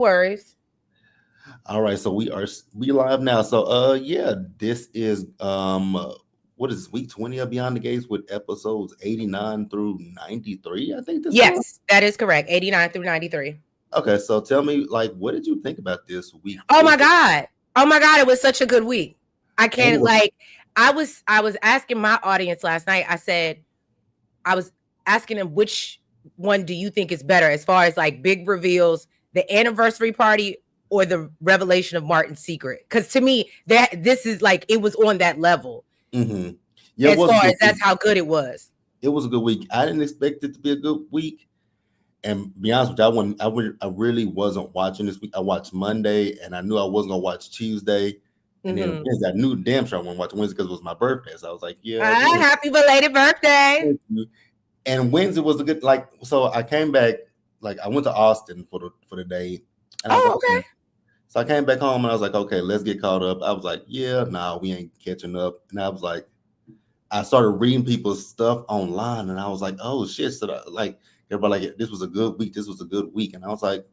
worries. All right, so we live now. So yeah, this is what is this, week 20 of Beyond the Gates with episodes 89 through 93, I think this was. Yes, that is correct. 89 through 93. Okay, so tell me, like, what did you think about this week? Oh my God. Oh my God, it was such a good week. I And it can't was like I was asking my audience last night. I was asking them which one do you think is better as far as like big reveals, the anniversary party or the revelation of Martin's secret? Because to me, this is like it was on that level. mm-hmm. Yeah, it As was a far good as that's week. how good it was. It was a good week. I didn't expect it to be a good week. And be honest with you, I really wasn't watching this week. I watched Monday, and I knew I wasn't gonna watch Tuesday, and then Mm-hmm. Wednesday, I knew damn sure I wasn't watching Wednesday because it was my birthday. So I was like, yeah, Wednesday. Happy belated birthday. And Wednesday was a good, like, so I came back, like I went to Austin for the day, and I was like, Oh, okay. okay. So I came back home and I was like, okay, let's get caught up. I was like, yeah, nah, we ain't catching up. And I was like, I started reading people's stuff online, and I was like, oh shit. So like everybody like, this was a good week. This was a good week. And I was like,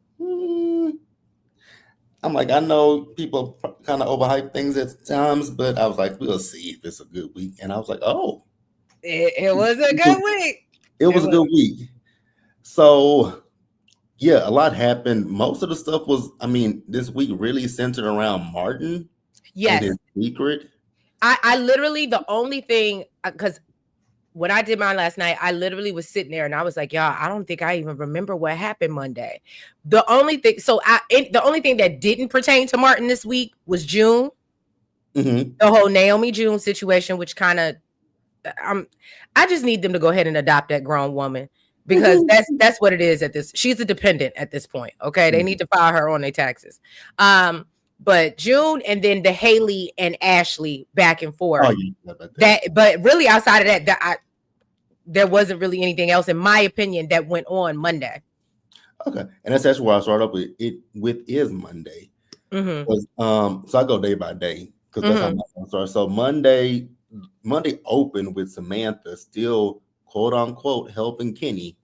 I'm like, I know people kind of overhype things at times, but I was like, we'll see if it's a good week. And I was like, oh, It was a good week. it It was a was. good week. So yeah, a lot happened. Most of the stuff was, I mean, this week really centered around Martin and Yes. his secret. I literally, the only thing, because when I did mine last night, I literally was sitting there and I was like, y'all, I don't think I even remember what happened Monday. The only thing, the only thing that didn't pertain to Martin this week was June, Mm-hmm. the whole Naomi June situation, which kind of, I just need them to go ahead and adopt that grown woman because that's what it is at this. She's a dependent at this point. Okay, they need to file her on their taxes. But June and then the Haley and Ashley back and forth. Oh, yeah, But really outside of that, there wasn't really anything else, in my opinion, that went on Monday. Okay, and that's actually where I started up with it. With is Monday, Mm-hmm. so I go day by day because that's how Mm-hmm. my phone starts. So Monday opened with Samantha still quote unquote helping Kenny.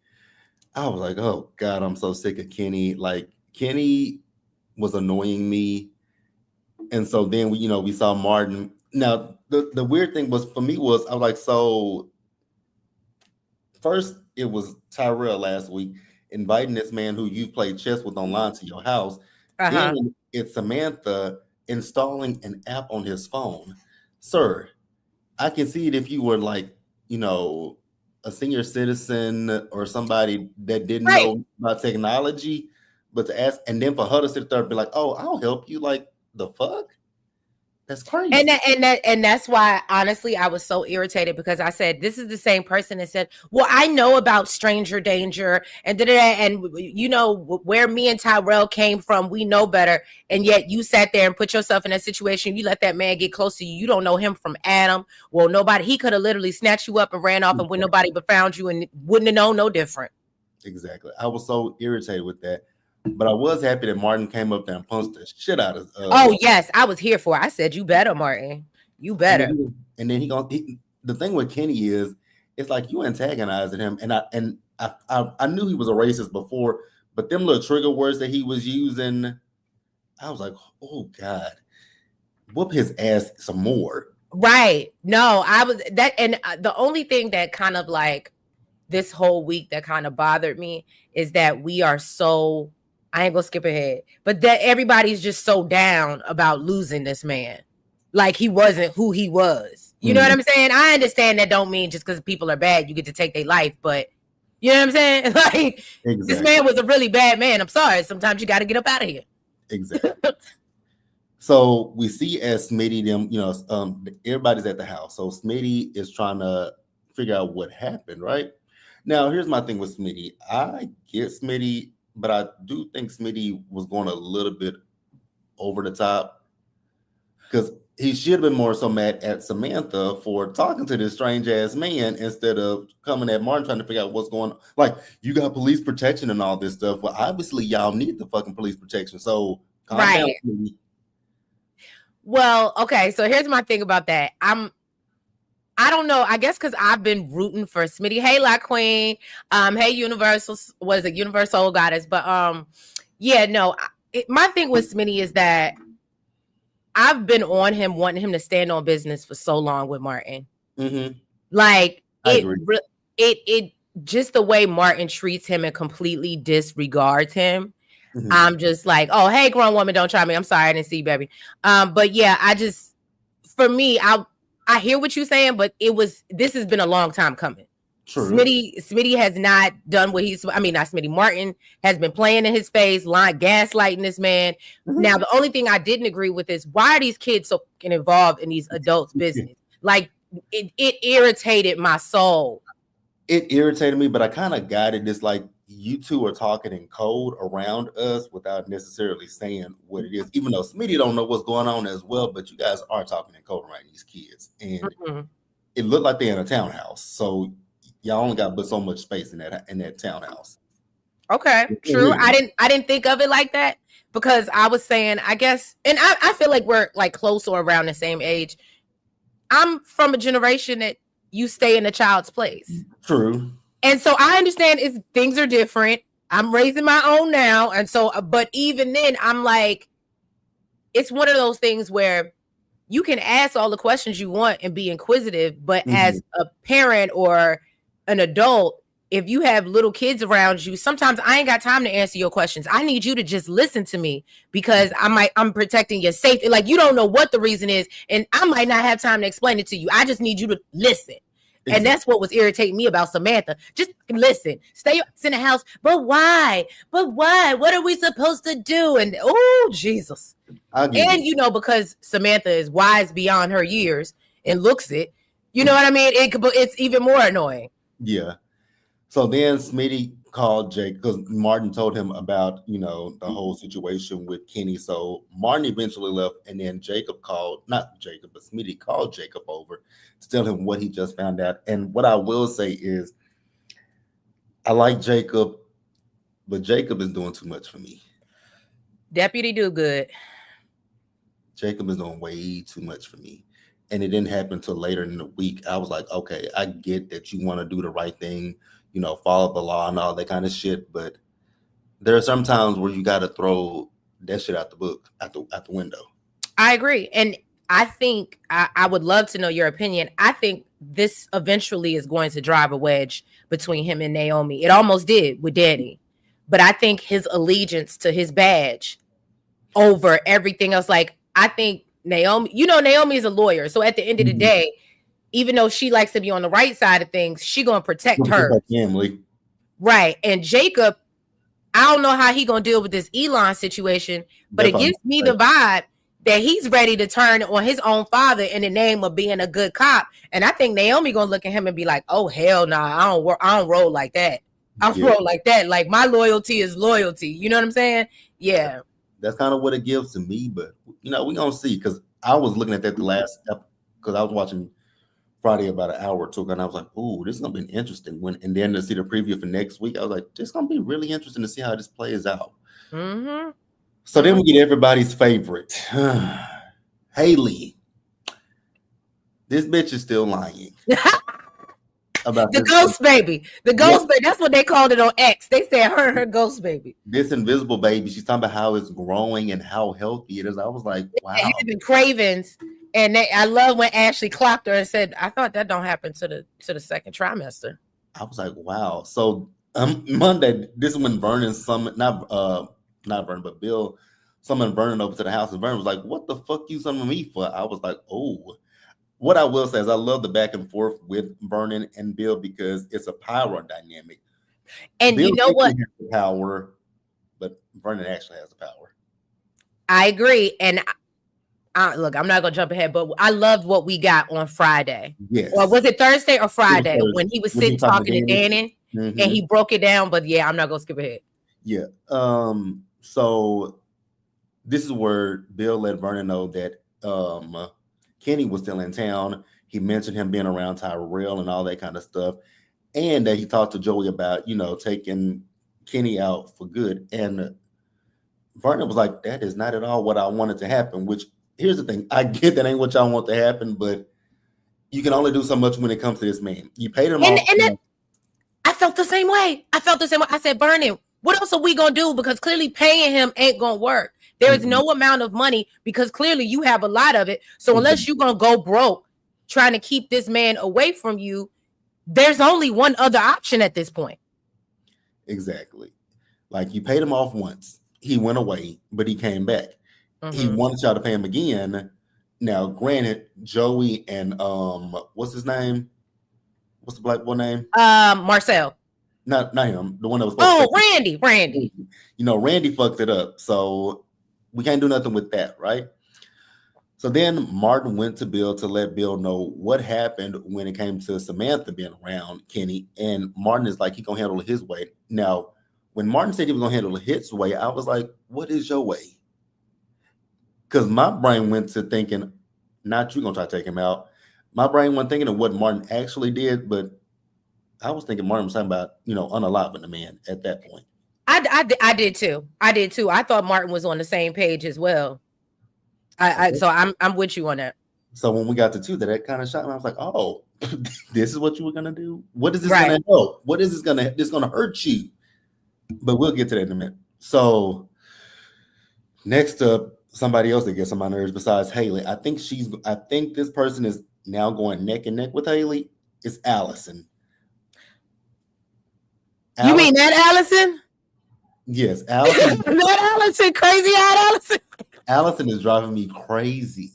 I was like, oh God, I'm so sick of Kenny. Like Kenny was annoying me. And so then we saw Martin. Now the weird thing was for me was I was like, so first it was Tyrell last week inviting this man who you played chess with online to your house. Uh-huh. Then it's Samantha installing an app on his phone. Sir, I can see it if you were like, a senior citizen or somebody that didn't Right. know about technology, but to ask and then for her to sit there and be like, oh, I'll help you, like the fuck? That's And crazy. that's why honestly I was so irritated because I said this is the same person that said, "Well, I know about stranger danger and and where me and Tyrell came from, we know better." And yet you sat there and put yourself in that situation. You let that man get close to you. You don't know him from Adam. Well, nobody. He could have literally snatched you up and ran off, and when nobody but found you, and wouldn't have known no different. Exactly. I was so irritated with that. But I was happy that Martin came up there and punched the shit out of Oh yes, I was here for it. I said, "You better, Martin. You and better." then the thing with Kenny is it's like you antagonizing him, and I knew he was a racist before, but them little trigger words that he was using, I was like, oh God, whoop his ass some more. Right. No, I was that, and the only thing that kind of like this whole week that kind of bothered me is that we are so, I ain't gonna skip ahead, but that everybody's just so down about losing this man. Like he wasn't who he was. You know what I'm saying? I understand that don't mean just because people are bad, you get to take their life, but you know what I'm saying? Like this Exactly. man was a really bad man. I'm sorry. Sometimes you got to get up out of here. Exactly. So we see as Smitty, everybody's at the house. So Smitty is trying to figure out what happened, right? Now, here's my thing with Smitty. I get Smitty, but I do think Smitty was going a little bit over the top because he should have been more so mad at Samantha for talking to this strange ass man instead of coming at Martin trying to figure out what's going on. Like, you got police protection and all this stuff. Well, obviously, y'all need the fucking police protection. So calm down, Smitty. Well, okay, so here's my thing about that. I don't know. I guess because I've been rooting for Smitty. Hey, La Queen. Hey, Universal. What is it? Universal Goddess. But yeah, no. my thing with Smitty is that I've been on him wanting him to stand on business for so long with Martin. Mm-hmm. Like I agree. it just the way Martin treats him and completely disregards him. Mm-hmm. I'm just like, oh, hey, grown woman, don't try me. I'm sorry, I didn't see you, baby. But yeah, for me, I hear what you're saying, but this has been a long time coming. True. Smitty has not done what not Smitty. Martin has been playing in his face, gaslighting this man. Mm-hmm. Now, the only thing I didn't agree with is why are these kids so involved in these adults' business? Like, it irritated my soul. It irritated me, but I kind of got it. It's like you two are talking in code around us without necessarily saying what it is, even though Smitty don't know what's going on as well, but you guys are talking in code around these kids. And it looked like they're in a townhouse. So y'all only got but so much space in that townhouse. Okay, true. I didn't think of it like that because I was saying, I guess, and I feel like we're like close or around the same age. I'm from a generation that you stay in a child's place. True. And so I understand things are different. I'm raising my own now. And so, but even then, I'm like, it's one of those things where you can ask all the questions you want and be inquisitive, but as a parent or an adult, if you have little kids around you, sometimes I ain't got time to answer your questions. I need you to just listen to me because I'm protecting your safety. Like, you don't know what the reason is, and I might not have time to explain it to you. I just need you to listen. Exactly. And that's what was irritating me about Samantha. Just listen. Stay in the house. But why? What are we supposed to do? And oh, Jesus. And because Samantha is wise beyond her years and looks it, you know what I mean? It's even more annoying. Yeah. So then Smitty called Jake because Martin told him about, the whole situation with Kenny. So Martin eventually left, and then Smitty called Jacob over to tell him what he just found out. And what I will say is I like Jacob, but Jacob is doing too much for me. Deputy do good. Jacob is doing way too much for me. And it didn't happen until later in the week. I was like, okay, I get that you want to do the right thing, follow the law and all that kind of shit. But there are some times where you got to throw that shit out the window. I agree. And I think I would love to know your opinion. I think this eventually is going to drive a wedge between him and Naomi. It almost did with Daddy. But I think his allegiance to his badge over everything else, like, I think Naomi is a lawyer. So at the end of the day, even though she likes to be on the right side of things, she going to protect her family. Right. And Jacob, I don't know how he going to deal with this Elon situation, but it gives me the vibe that he's ready to turn on his own father in the name of being a good cop. And I think Naomi going to look at him and be like, oh, hell no, I don't roll like that. I don't roll like that. Like, my loyalty is loyalty. You know what I'm saying? Yeah. That's kind of what it gives to me, but we're gonna see. Because I was looking at that the last episode, because I was watching Friday about an hour or two ago, and I was like, "Ooh, this is gonna be interesting." And then to see the preview for next week, I was like, "This is gonna be really interesting to see how this plays out." Mm-hmm. So then we get everybody's favorite, Haley. This bitch is still lying about the ghost baby. The ghost baby. That's what they called it on X. They said her ghost baby. This invisible baby. She's talking about how it's growing and how healthy it is. I was like, wow. Having cravings, and I love when Ashley clocked her and said, "I thought that don't happen to the second trimester." I was like, wow. So Monday, this is when Vernon summoned not Vernon, but Bill summoned Vernon over to the house, and Vernon was like, "What the fuck you summoned me for?" I was like, oh. What I will say is I love the back and forth with Vernon and Bill because it's a power dynamic. And Bill, you know what? Has the power, but Vernon actually has the power. I agree. And look, I'm not going to jump ahead, but I loved what we got on Friday. Yes. Or was it Thursday or Friday when he was sitting talking to Danny and he broke it down? But yeah, I'm not going to skip ahead. Yeah. So this is where Bill let Vernon know that Kenny was still in town. He mentioned him being around Tyrell and all that kind of stuff. And that he talked to Joey about, taking Kenny out for good. And Vernon was like, that is not at all what I wanted to happen, which here's the thing. I get that ain't what y'all want to happen, but you can only do so much when it comes to this man. You paid him off. And I felt the same way. I said, Vernon, What else are we gonna do? Because clearly paying him ain't gonna work. There is no amount of money because clearly you have a lot of it. So unless you're gonna go broke trying to keep this man away from you, there's only one other option at this point. Exactly. Like you paid him off once. He went away, but he came back. He wanted y'all to pay him again. Now, granted, Joey and what's his name? What's the black boy name? Marcel. Not him. The one that was. Randy. You know, Randy fucked it up, so we can't do nothing with that, right? So then Martin went to Bill to let Bill know what happened when it came to Samantha being around Kenny, and Martin is like he gonna handle it his way. Now, when Martin said he was gonna handle it his way, I was like, "What is your way?" Because my brain went to thinking, not you gonna try to take him out. My brain went thinking of what Martin actually did, but I was thinking Martin was talking about, unaliving the man at that point. I did too. I thought Martin was on the same page as well. So I'm with you on that. So when we got to Tuesday, that kind of shocked me. I was like, "Oh, this is what you were gonna do? What is this gonna help? What is this gonna hurt you?" But we'll get to that in a minute. So next up, somebody else that gets on my nerves besides Haley. I think this person is now going neck and neck with Haley. It's Allison. You mean that Allison? Yes, Allison. That Allison, crazy-eyed Allison. Allison is driving me crazy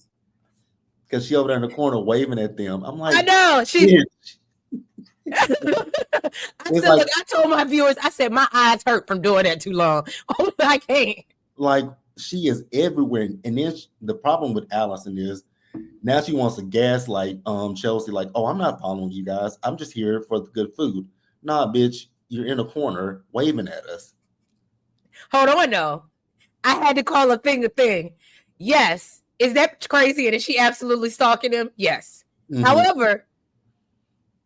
because she over there in the corner waving at them. I'm like, I know. I told my viewers, I said my eyes hurt from doing that too long. Oh, I can't. Like, she is everywhere, and then the problem with Allison is now she wants to gaslight Chelsea, like, "Oh, I'm not following you guys. I'm just here for the good food." Nah, bitch, you're in a corner waving at us. Hold on, no. I had to call a thing. Yes. Is that crazy? And is she absolutely stalking him? Yes. Mm-hmm. However,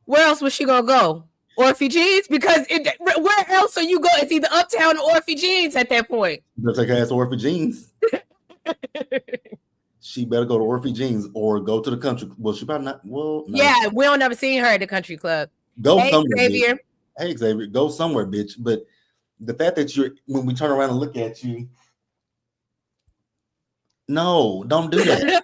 where else was she going to go? Orphy Jeans? Because where else are you going? It's either Uptown or Orphy Jeans at that point. Better take her ass to Orphy Jeans. She better go to Orphy Jeans or go to the country. Well, she better not. Well, no. Yeah, we don't ever seen her at the country club. Go somewhere, Xavier. Hey, Xavier, go somewhere, bitch. But the fact that when we turn around and look at you, no, don't do that.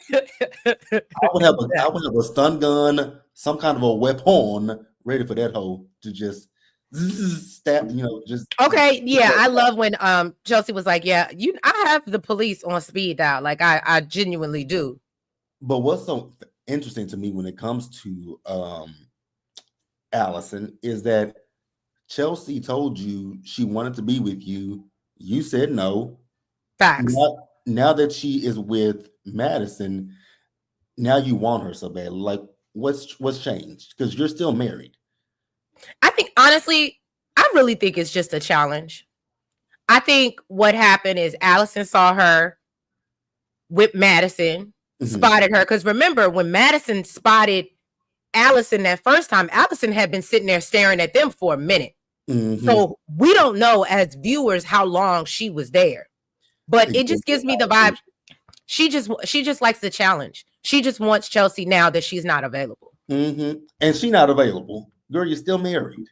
I would have a stun gun, some kind of a weapon ready for that hoe to just stab, just. Okay, yeah, I love when Chelsea was like, "Yeah, I have the police on speed dial." Like I genuinely do. But what's so interesting to me when it comes to Allison is that Chelsea told you she wanted to be with you. You said no. Facts. Now that she is with Madison, now you want her so bad. Like, what's changed? Because you're still married. I think, honestly, I really think it's just a challenge. I think what happened is Allison saw her with Madison, spotted her. Because remember, when Madison spotted Allison that first time, Allison had been sitting there staring at them for a minute. Mm-hmm. So we don't know as viewers how long she was there. But it just gives me the vibe. She just likes the challenge. She just wants Chelsea now that she's not available. Mm-hmm. And she's not available. Girl, you're still married.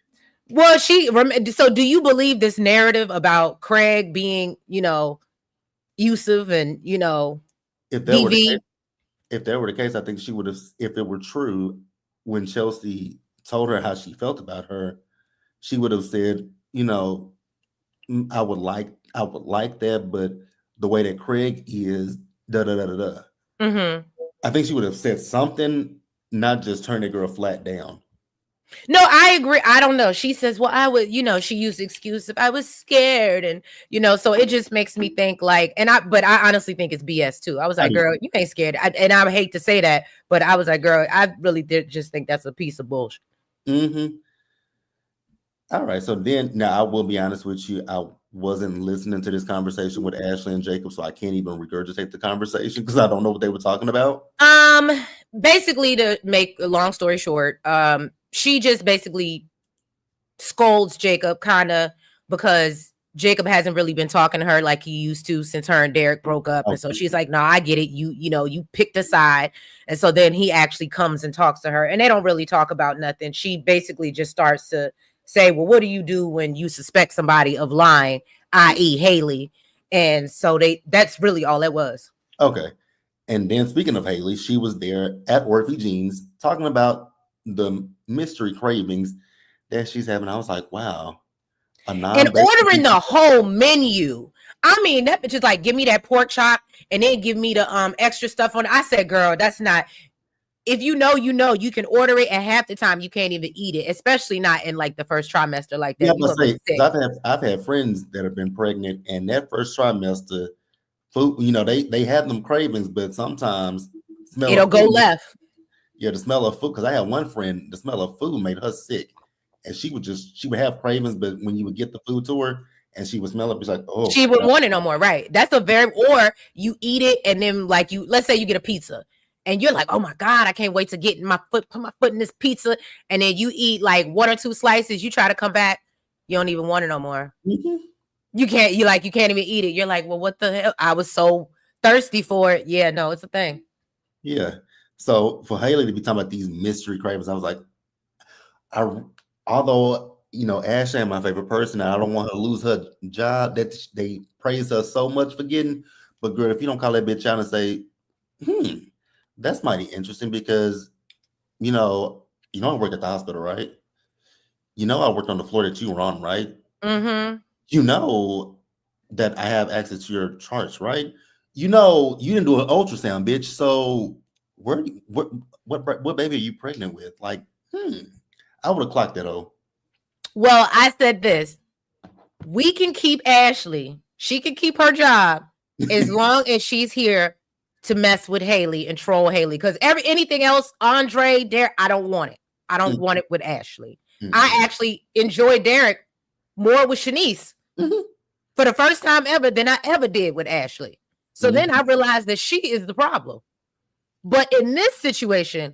Well, so do you believe this narrative about Craig being, Yusuf and, if that were the case, I think she would have, if it were true, when Chelsea told her how she felt about her, she would have said, I would like that, but the way that Craig is, da da da da da. Mm-hmm. I think she would have said something, not just turn the girl flat down. No, I agree. I don't know. She says, well, I would, she used the excuse if I was scared. And, so it just makes me think like, but I honestly think it's BS too. I was like, girl, you ain't scared. And I hate to say that, but I was like, girl, I really did just think that's a piece of bullshit. Mm-hmm. All right. So then, now I will be honest with you. I wasn't listening to this conversation with Ashley and Jacob, so I can't even regurgitate the conversation because I don't know what they were talking about. Basically, to make a long story short, she just basically scolds Jacob kind of because Jacob hasn't really been talking to her like he used to since her and Derek broke up. Okay. And so she's like, no, I get it. You picked a side. And so then he actually comes and talks to her and they don't really talk about nothing. She basically just starts to say, well, what do you do when you suspect somebody of lying, i.e. Haley? And so that's really all it was. Okay. And then speaking of Haley, she was there at Orphy Jeans talking about the mystery cravings that she's having. I was like, wow, a And non-basic. ordering the whole menu. I mean, that bitch is like, give me that pork chop and then give me the extra stuff on it. I said, girl, that's not. If you know, you can order it, and half the time you can't even eat it, especially not in like the first trimester like Yeah, that. You but gonna be say sick. I've had friends that have been pregnant, and that first trimester, food, they have them cravings, but sometimes smell It'll of go food. left. Yeah, the smell of food. Because I had one friend, the smell of food made her sick, and she would have cravings, but when you would get the food to her, and she would smell it, it's like, oh, She wouldn't want it no more, right? That's a very or you eat it and then like let's say you get a pizza and you're like, oh my God, I can't wait to get put my foot in this pizza, and then you eat like one or two slices, you try to come back, you don't even want it no more. mm-hmm. You can't even eat it. You're like, well, what the hell? I was so thirsty for it. Yeah, no, it's a thing. Yeah. So for Haley to be talking about these mystery cravings, I was like, although Ashley ain't my favorite person, and I don't want her to lose her job that they praise her so much for getting. But girl, if you don't call that bitch out and say, that's mighty interesting because you don't work at the hospital, right? I worked on the floor that you were on, right? Mm-hmm. You know that I have access to your charts, right? You didn't do an ultrasound, bitch. So what baby are you pregnant with? Like, I would have clocked that. Oh, Well, I said this. We can keep Ashley. She can keep her job as long as she's here to mess with Haley and troll Haley. Because anything else, Andre, Derek, I don't want it. I don't want it with Ashley. I actually enjoy Derek more with Shanice for the first time ever than I ever did with Ashley. So then I realized that she is the problem. But in this situation,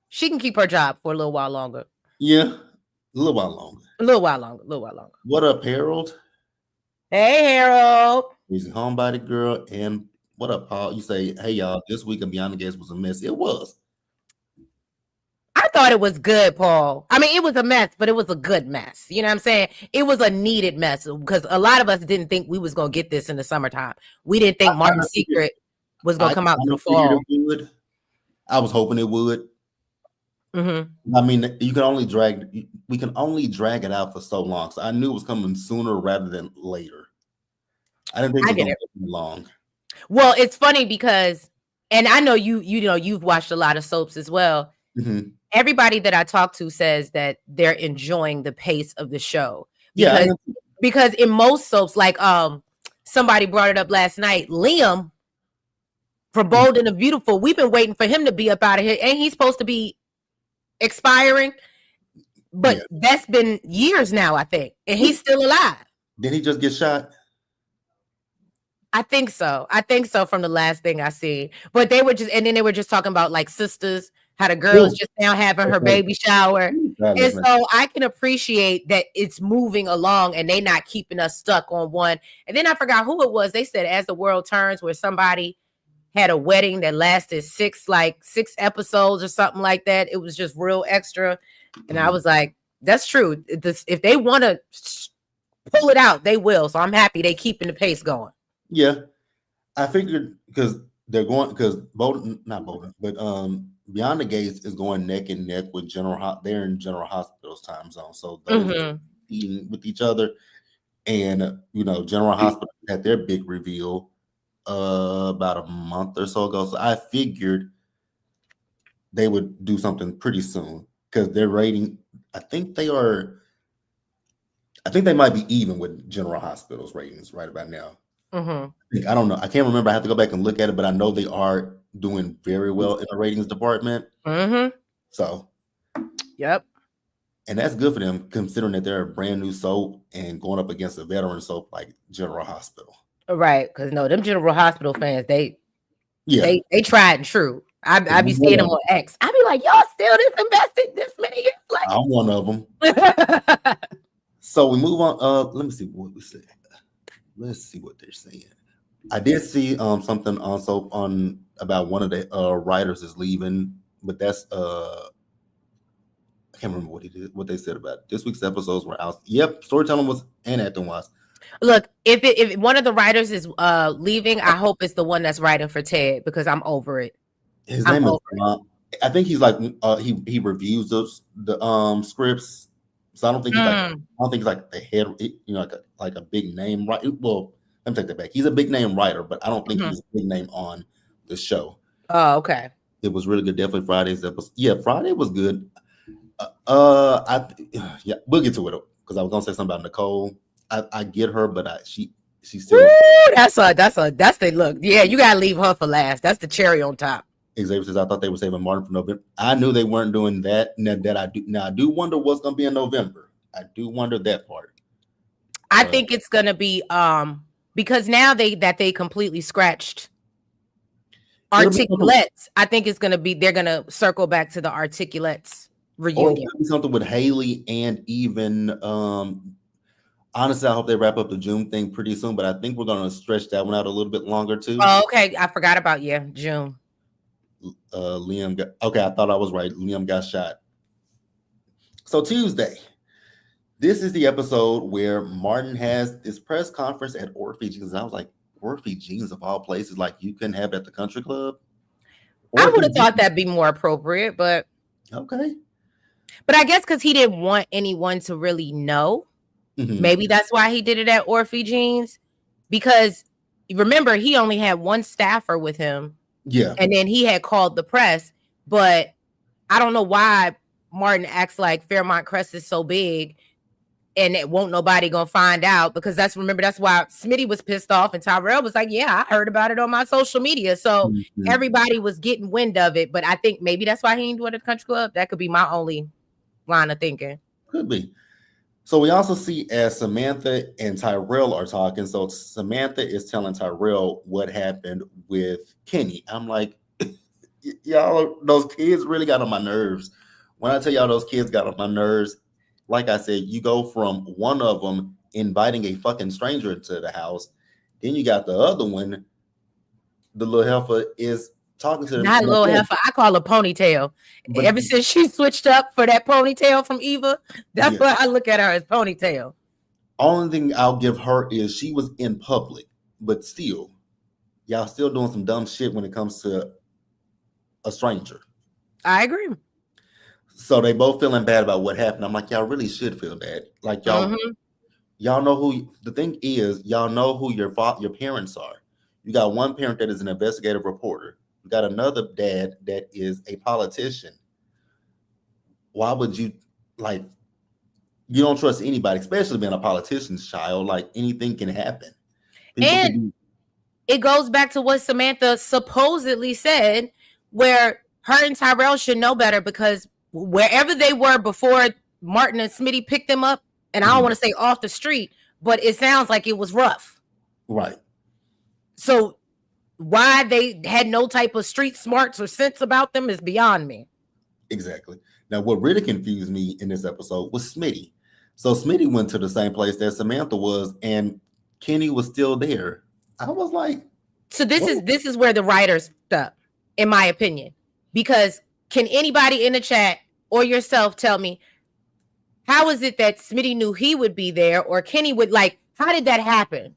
she can keep her job for a little while longer. Yeah, a little while longer. A little while longer. What up, Harold? Hey, Harold. He's a homebody girl. And what up, Paul? You say, hey, y'all, this week of Beyond the Gates was a mess. It was. I thought it was good, Paul. I mean, it was a mess, but it was a good mess. You know what I'm saying? It was a needed mess because a lot of us didn't think we was going to get this in the summertime. We didn't think Martin's Secret was going to come out in the fall. I was hoping it would. Mm-hmm. I mean, we can only drag it out for so long. So I knew it was coming sooner rather than later. I didn't think it was going to take long. Well, it's funny because, and I know you've watched a lot of soaps as well. Mm-hmm. Everybody that I talk to says that they're enjoying the pace of the show. Because in most soaps, like somebody brought it up last night, Liam from Bold and the Beautiful, we've been waiting for him to be up out of here. Ain't he supposed to be expiring? But that's been years now, I think. And he's still alive. Did he just get shot? I think so from the last thing I see. But they were just talking about like sisters, how the girl is just now having her baby shower. And so I can appreciate that it's moving along and they not keeping us stuck on one. And then I forgot who it was. They said As the World Turns, where somebody had a wedding that lasted six episodes or something like that. It was just real extra. And I was like, that's true. If they want to pull it out, they will. So I'm happy they keeping the pace going. Yeah, I figured because they're going Beyond the Gates is going neck and neck with they're in General Hospital's time zone, so those are eating with each other. And General Hospital had their big reveal about a month or so ago, so I figured they would do something pretty soon because their rating, I think they might be even with General Hospital's ratings right about now. I don't know. I can't remember. I have to go back and look at it, but I know they are doing very well in the ratings department. So, yep. And that's good for them, considering that they're a brand new soap and going up against a veteran soap like General Hospital. Right, because them General Hospital fans, they tried and true. I be seeing them on X. I be like, y'all still this invested this many years? Like, I'm one of them. So we move on. Let me see what we said. Let's see what they're saying. I did see something also about one of the writers is leaving, but that's I can't remember what he did, what they said about it. This week's episodes were out. Yep, storytelling was and acting was. Look, if one of the writers is leaving, I hope it's the one that's writing for Ted because I'm over it. His I'm name is. over it. I think he's like he reviews the scripts. So I don't think he's like I don't think he's like the head, like a big name, right? Well, let me take that back. He's a big name writer, but I don't think he's a big name on the show. Oh, okay. It was really good. Definitely Friday's episode. Yeah, Friday was good. Yeah, we'll get to it because I was gonna say something about Nicole. I get her, but she's still. Woo, that's the look. Yeah, you gotta leave her for last. That's the cherry on top. Xavier says I thought they were saving Martin for November. I knew they weren't doing that. Now I do wonder what's gonna be in November. I do wonder that part. I think it's gonna be because now they completely scratched articulates. I think it's gonna be they're gonna circle back to the articulates reunion. Or something with Haley and even honestly, I hope they wrap up the June thing pretty soon, but I think we're gonna stretch that one out a little bit longer too. Oh, okay. I forgot about June. Liam I thought I was right. Liam got shot. So Tuesday. This is the episode where Martin has this press conference at Orphe Jeans. I was like, Orphe Jeans of all places, like you couldn't have it at the country club. I would have thought that'd be more appropriate, but okay. But I guess because he didn't want anyone to really know. Mm-hmm. Maybe that's why he did it at Orphe Jeans. Because remember, he only had one staffer with him. Yeah. And then he had called the press. But I don't know why Martin acts like Fairmont Crest is so big and it won't nobody gonna find out, because that's why Smitty was pissed off and Tyrell was like, yeah, I heard about it on my social media. So everybody was getting wind of it. But I think maybe that's why he didn't do it at the country club. That could be my only line of thinking. Could be. So we also see as Samantha and Tyrell are talking. So Samantha is telling Tyrell what happened with Kenny. I'm like, y'all, those kids really got on my nerves. When I tell y'all those kids got on my nerves, like I said, you go from one of them inviting a fucking stranger into the house. Then you got the other one, the little heifer is talking to them. Not little heifer. I call her ponytail. But ever since she switched up for that ponytail from Eva, that's what I look at her as, ponytail. Only thing I'll give her is she was in public, but still, y'all still doing some dumb shit when it comes to a stranger. I agree. So they both feeling bad about what happened. I'm like, y'all really should feel bad. Like y'all know who the thing is. Y'all know who your parents are. You got one parent that is an investigative reporter. You got another dad that is a politician. Why would you you don't trust anybody, especially being a politician's child? Like anything can happen. It goes back to what Samantha supposedly said, where her and Tyrell should know better, because wherever they were before Martin and Smitty picked them up, and I don't want to say off the street, but it sounds like it was rough. Right. So why they had no type of street smarts or sense about them is beyond me. Exactly. Now, what really confused me in this episode was Smitty. So Smitty went to the same place that Samantha was, and Kenny was still there. I was like, so this is where the writers stuck, in my opinion, because can anybody in the chat or yourself tell me, how is it that Smitty knew he would be there, or Kenny would, how did that happen?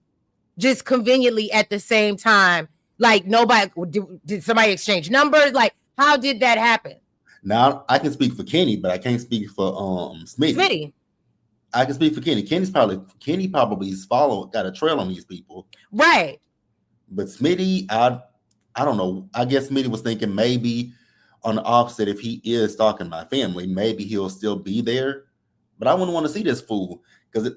Just conveniently at the same time. Like, nobody, did somebody exchange numbers? Like, how did that happen? Now, I can speak for Kenny, but I can't speak for Smitty. I can speak for Kenny. Kenny probably got a trail on these people. Right. But Smitty, I don't know. I guess Smitty was thinking maybe on the opposite, if he is stalking my family, maybe he'll still be there. But I wouldn't want to see this fool, because the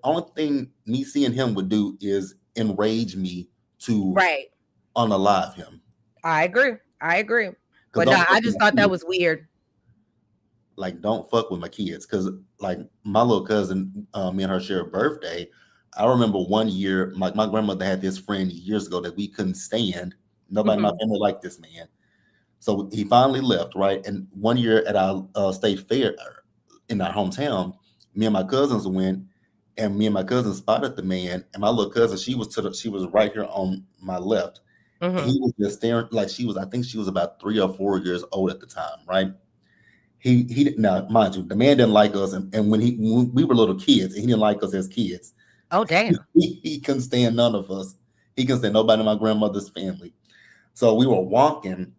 only thing me seeing him would do is enrage me to unalive him. I agree. But I just thought that was weird. Like, don't fuck with my kids, because like my little cousin, me and her share a birthday. I remember one year, my grandmother had this friend years ago that we couldn't stand. Nobody in my family liked this man. So he finally left, right? And one year at our state fair in our hometown, me and my cousins went, and me and my cousin spotted the man. And my little cousin, she was right here on my left. And he was just staring, like I think she was about 3 or 4 years old at the time, right? he now mind you, the man didn't like us, and when we were little kids, and he didn't like us as kids. Oh, damn. He couldn't stand none of us. He couldn't stand nobody in my grandmother's family. So we were walking,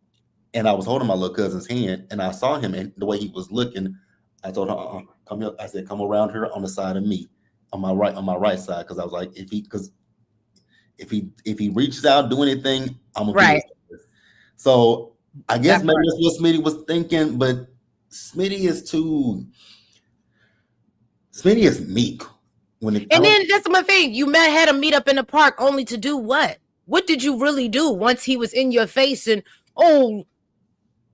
and I was holding my little cousin's hand, and I saw him, and the way he was looking, I told her, come here. I said, come around here on the side of me, on my right side, because I was like, if he reaches out, do anything, I'm gonna Right. do it. So I guess That maybe part. that's what Smitty was thinking, but Smitty is meek when it. I And don't. then that's my thing. You had him meet up in the park only to do what? What did you really do once he was in your face and, oh,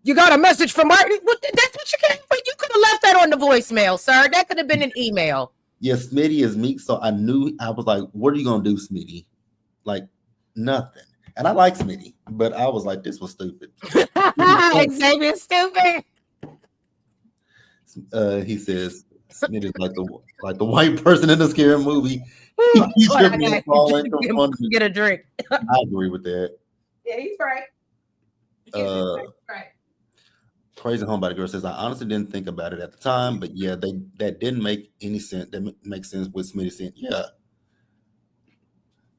you got a message from Martin? That's what you came for. You could have left that on the voicemail, sir. That could have been an email. Yeah, Smitty is meek, so I knew. I was like, "What are you gonna do, Smitty?" Like nothing. And I like Smitty, but I was like, "This was stupid." Xavier stupid. He says Smitty's like the white person in the scary movie. Ooh, He hold on, tripped me and fall and confronted me. get a drink. I agree with that. Yeah, he's right. Right. Crazy Homebody Girl says, I honestly didn't think about it at the time, but yeah, that didn't make any sense. That makes sense with Smitty saying, yeah.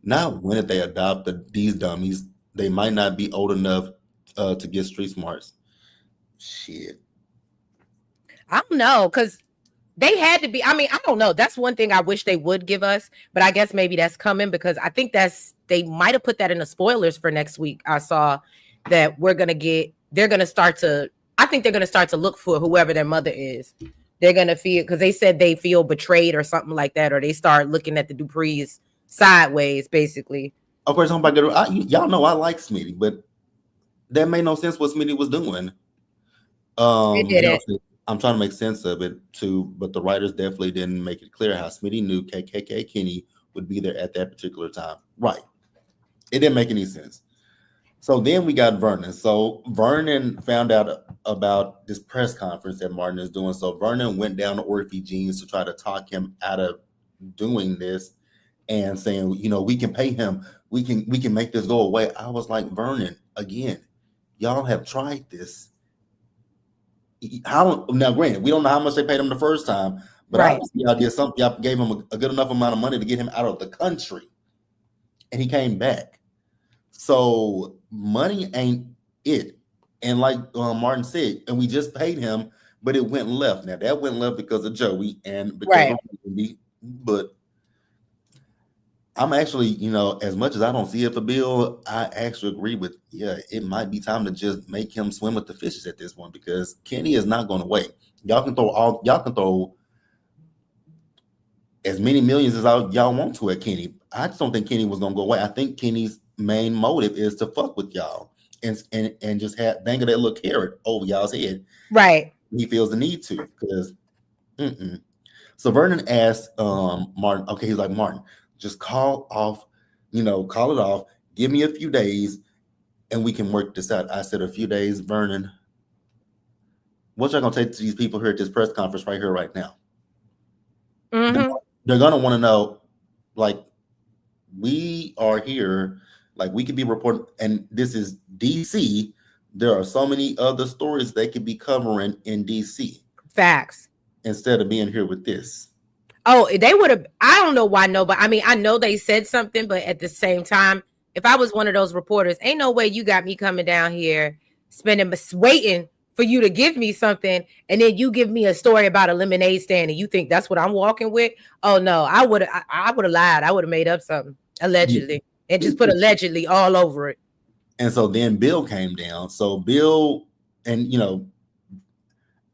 Now, when if they adopt these dummies, they might not be old enough to get street smarts. Shit. I don't know, because they had to be. I mean, I don't know. That's one thing I wish they would give us, but I guess maybe that's coming because I think they might have put that in the spoilers for next week. I saw that they're gonna start to, I think they're gonna start to look for whoever their mother is. They're gonna feel, because they said they feel betrayed or something like that, or they start looking at the Duprees sideways, basically. Of course, Homebody Girl, y'all know I like Smitty, but that made no sense what Smitty was doing. It didn't. I'm trying to make sense of it too, but the writers definitely didn't make it clear how Smitty knew KKK Kenny would be there at that particular time. Right. It didn't make any sense. So then we got Vernon. So Vernon found out about this press conference that Martin is doing. So Vernon went down to Orphe Jeans to try to talk him out of doing this and saying, we can pay him. We can make this go away. I was like, Vernon, again, y'all have tried this. Now, granted, we don't know how much they paid him the first time, but Right. obviously y'all did something. Y'all gave him a good enough amount of money to get him out of the country, and he came back. So money ain't it. And like Martin said, and we just paid him, but it went left. Now that went left because of Joey and because of Randy. But I'm actually, as much as I don't see it for Bill, I actually agree with, it might be time to just make him swim with the fishes at this point because Kenny is not going to wait. Y'all can throw as many millions as y'all want to at Kenny. I just don't think Kenny was going to go away. I think Kenny's main motive is to fuck with y'all and just dangle that little carrot over y'all's head. Right. He feels the need to because. So Vernon asked Martin. Okay, he's like, Martin, just call it off. Give me a few days, and we can work this out. I said, a few days, Vernon. What y'all gonna take to these people here at this press conference right here, right now? Mm-hmm. They're gonna want to know, like, we are here, like we could be reporting, and this is DC. There are so many other stories they could be covering in DC. Facts. Instead of being here with this. Oh, they would have. I don't know why no, but I mean, I know they said something, but at the same time, if I was one of those reporters, ain't no way you got me coming down here, waiting for you to give me something, and then you give me a story about a lemonade stand, and you think that's what I'm walking with. Oh no, I would have lied. I would have made up something allegedly and just put allegedly all over it. And so then Bill came down. So Bill, and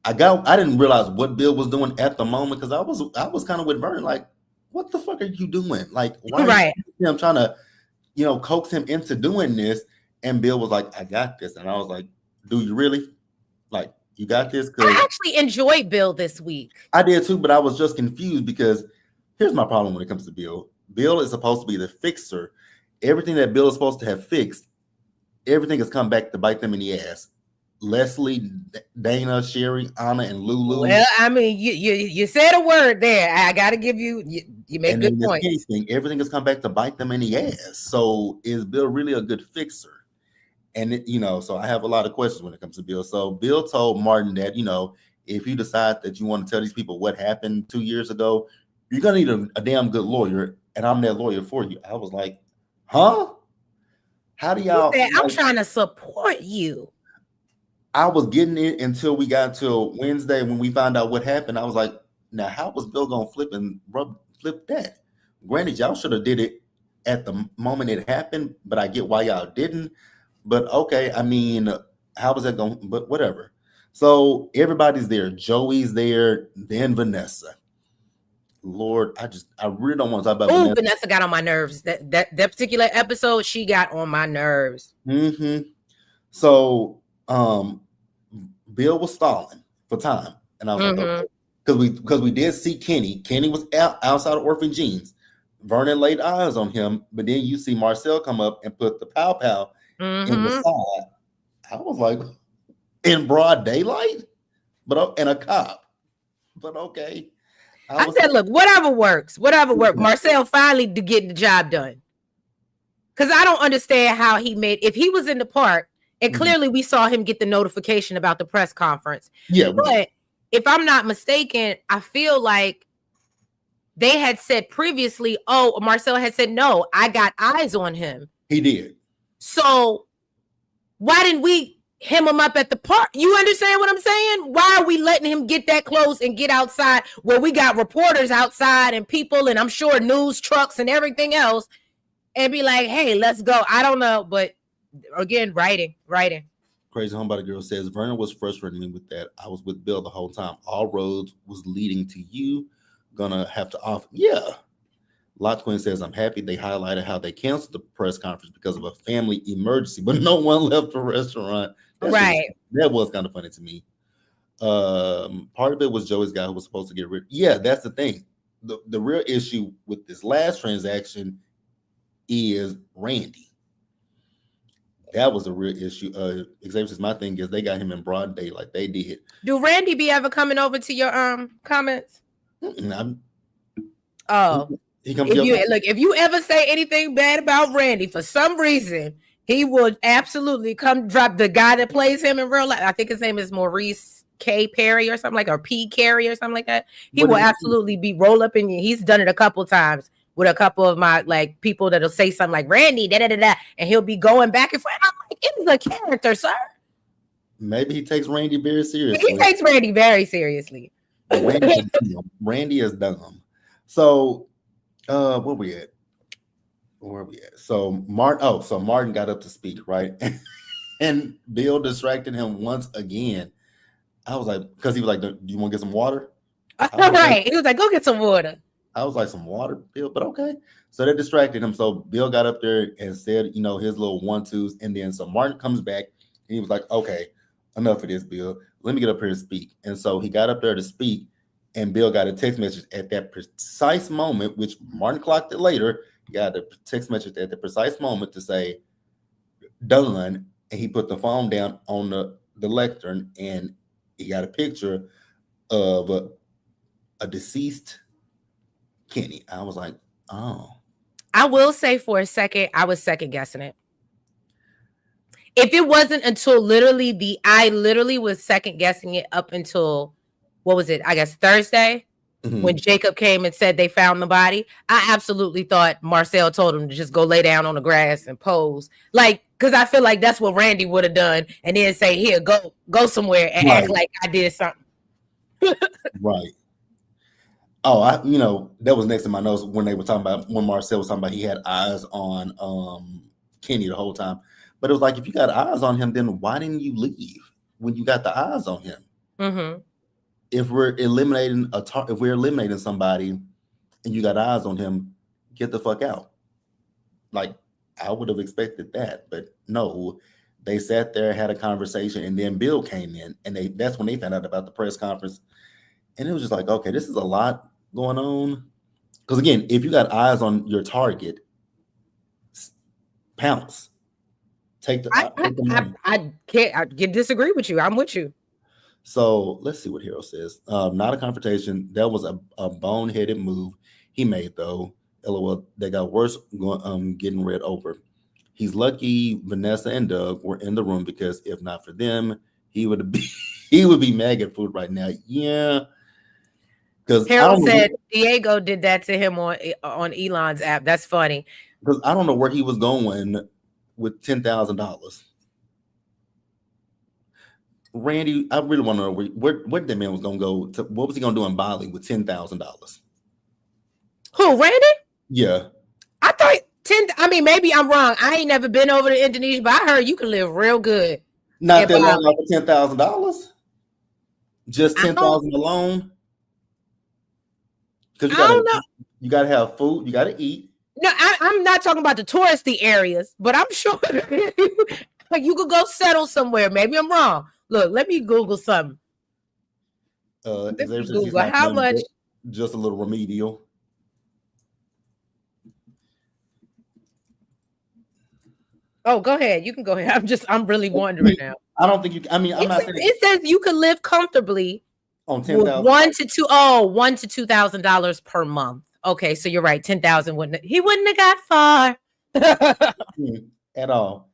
I didn't realize what Bill was doing at the moment because I was kind of with Vernon, like, what the fuck are you doing? Like, why I'm trying to, coax him into doing this. And Bill was like, I got this. And I was like, do you really? Like, you got this? I actually enjoyed Bill this week. I did too, but I was just confused because here's my problem when it comes to Bill. Bill is supposed to be the fixer. Everything that Bill is supposed to have fixed, everything has come back to bite them in the ass. Leslie, Dana, Sherry, Anna, and Lulu. Well, I mean, you said a word there. I got to give you make good points. Everything has come back to bite them in the ass. So is Bill really a good fixer? And so I have a lot of questions when it comes to Bill. So Bill told Martin that if you decide that you want to tell these people what happened 2 years ago, you're gonna need a damn good lawyer, and I'm that lawyer for you. I was like, huh? How do He y'all said, I'm like? trying to support you. I was getting it until we got to Wednesday when we found out what happened. I was like, now how was Bill gonna flip that? Granted, y'all should have did it at the moment it happened, but I get why y'all didn't. But okay, I mean, how was that going? But whatever. So everybody's there. Joey's there, then Vanessa. Lord, I really don't want to talk about Oh, Vanessa. Vanessa got on my nerves. That particular episode, she got on my nerves. Mm-hmm. So Bill was stalling for time, and I was like, okay, because we did see Kenny. Kenny was outside of Orphan Jeans. Vernon laid eyes on him, but then you see Marcel come up and put the pow pow in the side. I was like, in broad daylight, but and a cop. But okay, I said, look, whatever works. Marcel finally getting the job done. Because I don't understand how he made, if he was in the park, and clearly we saw him get the notification about the press conference. Yeah. But if I'm not mistaken, I feel like they had said previously, oh, Marcel had said, no, I got eyes on him. He did. So why didn't we hem him up at the park? You understand what I'm saying? Why are we letting him get that close and get outside where we got reporters outside and people and I'm sure news trucks and everything else and be like, hey, let's go. I don't know. But again, writing. Crazy Homebody Girl says, Vernon was frustrating me with that. I was with Bill the whole time. All roads was leading to you. Gonna have to off. Yeah. Lot Queen says, I'm happy they highlighted how they canceled the press conference because of a family emergency, but no one left the restaurant. That was kind of funny to me. Part of it was Joey's guy who was supposed to get rid. Yeah, that's the thing. The real issue with this last transaction is Randy. That was a real issue. Xavier says, my thing is they got him in broad day like they did. Do Randy be ever coming over to your comments? If you ever say anything bad about Randy, for some reason, he would absolutely come drop the guy that plays him in real life. I think his name is Maurice K. Perry or something or P. Carey or something like that. He will absolutely be roll up in you. He's done it a couple times with a couple of my people that'll say something like Randy, and he'll be going back and forth. I'm like, it is a character, sir. Maybe he takes Randy very seriously. He takes Randy very seriously. Randy is dumb. So, where we at? So Martin got up to speak, right? And Bill distracted him once again. I was like, because he was like, do you want to get some water? Right. He was like, go get some water. I was like, some water, Bill, but okay. So they distracted him. So Bill got up there and said, his little 1-2s. And then so Martin comes back and he was like, okay, enough of this, Bill. Let me get up here and speak. And so he got up there to speak. And Bill got a text message at that precise moment, which Martin clocked it later. He got a text message at the precise moment to say, done. And he put the phone down on the lectern and he got a picture of a deceased Kenny. I was like, oh. I will say for a second, I was second guessing it. If it wasn't until I literally was second guessing it up until, what was it? I guess Thursday, when Jacob came and said they found the body. I absolutely thought Marcel told him to just go lay down on the grass and pose. Because I feel like that's what Randy would have done. And then say, here, go somewhere and act like I did something. Right. Oh, that was next to my notes when they were talking about, when Marcel was talking about he had eyes on Kenny the whole time. But it was like, if you got eyes on him, then why didn't you leave when you got the eyes on him? Mm-hmm. If we're eliminating somebody and you got eyes on him, get the fuck out. Like, I would have expected that, but no, they sat there, had a conversation, and then Bill came in, and that's when they found out about the press conference. And it was just like, okay, this is a lot going on. Because again, if you got eyes on your target, pounce. Take the. I can't disagree with you. I'm with you. So let's see what Hero says. Not a confrontation. That was a boneheaded move he made, though. LOL. They got worse getting read over. He's lucky Vanessa and Doug were in the room, because if not for them, he would have been he would be mad at food right now. Yeah, because I Harold don't know. said Diego did that to him on Elon's app. That's funny. Because I don't know where he was going with $10,000. Randy, I really want to know where that man was going to go. What was he going to do in Bali with $10,000? Who, Randy? Yeah. I thought 10. I mean, maybe I'm wrong. I ain't never been over to Indonesia, but I heard you can live real good. Not that long off for $10,000. Just 10,000 alone. Because you gotta have food, you gotta eat. No, I'm not talking about the touristy areas, but I'm sure like you could go settle somewhere. Maybe I'm wrong. Look, let me Google something. Let me Google how much. Just a little remedial. Oh, go ahead. You can go ahead. I'm really wondering now. I don't think you. I mean, I'm not saying it says you could live comfortably on $10,000. $1,000 to $2,000 per month. Okay, so you're right. 10,000 wouldn't have got far at all.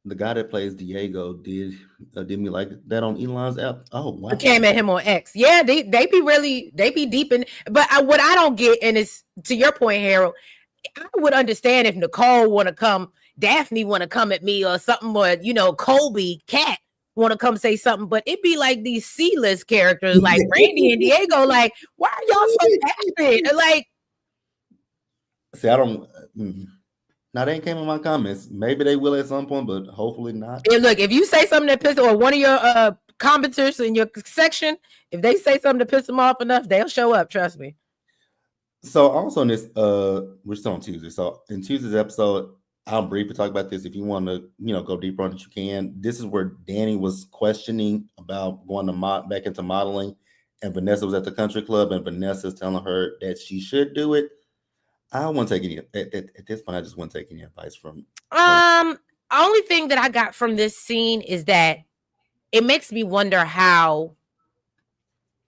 The guy that plays Diego did me like that on Elon's app. Oh wow! I came at him on X. Yeah, they be deep in. But what I don't get, and it's to your point, Harold. I would understand if Nicole want to come, Daphne want to come at me or something, or Colby, Cat want to come say something, but it'd be like these C-list characters like Randy and Diego. Like, why are y'all so passionate? Like, see, I don't. Now they ain't came in my comments. Maybe they will at some point, but hopefully not. And look, if you say something that pisses, or one of your commenters in your section, if they say something to piss them off enough, they'll show up. Trust me. So also in this, we're still on Tuesday. So in Tuesday's episode, I'll briefly talk about this. If you want to, go deeper on it, you can. This is where Danny was questioning about going back into modeling, and Vanessa was at the country club, and Vanessa's telling her that she should do it. I don't want to take any at this point. I just want to take any advice from. Only thing that I got from this scene is that it makes me wonder how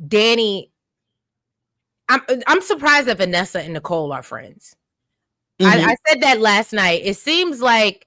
Danny. I'm surprised that Vanessa and Nicole are friends. Mm-hmm. I said that last night. It seems like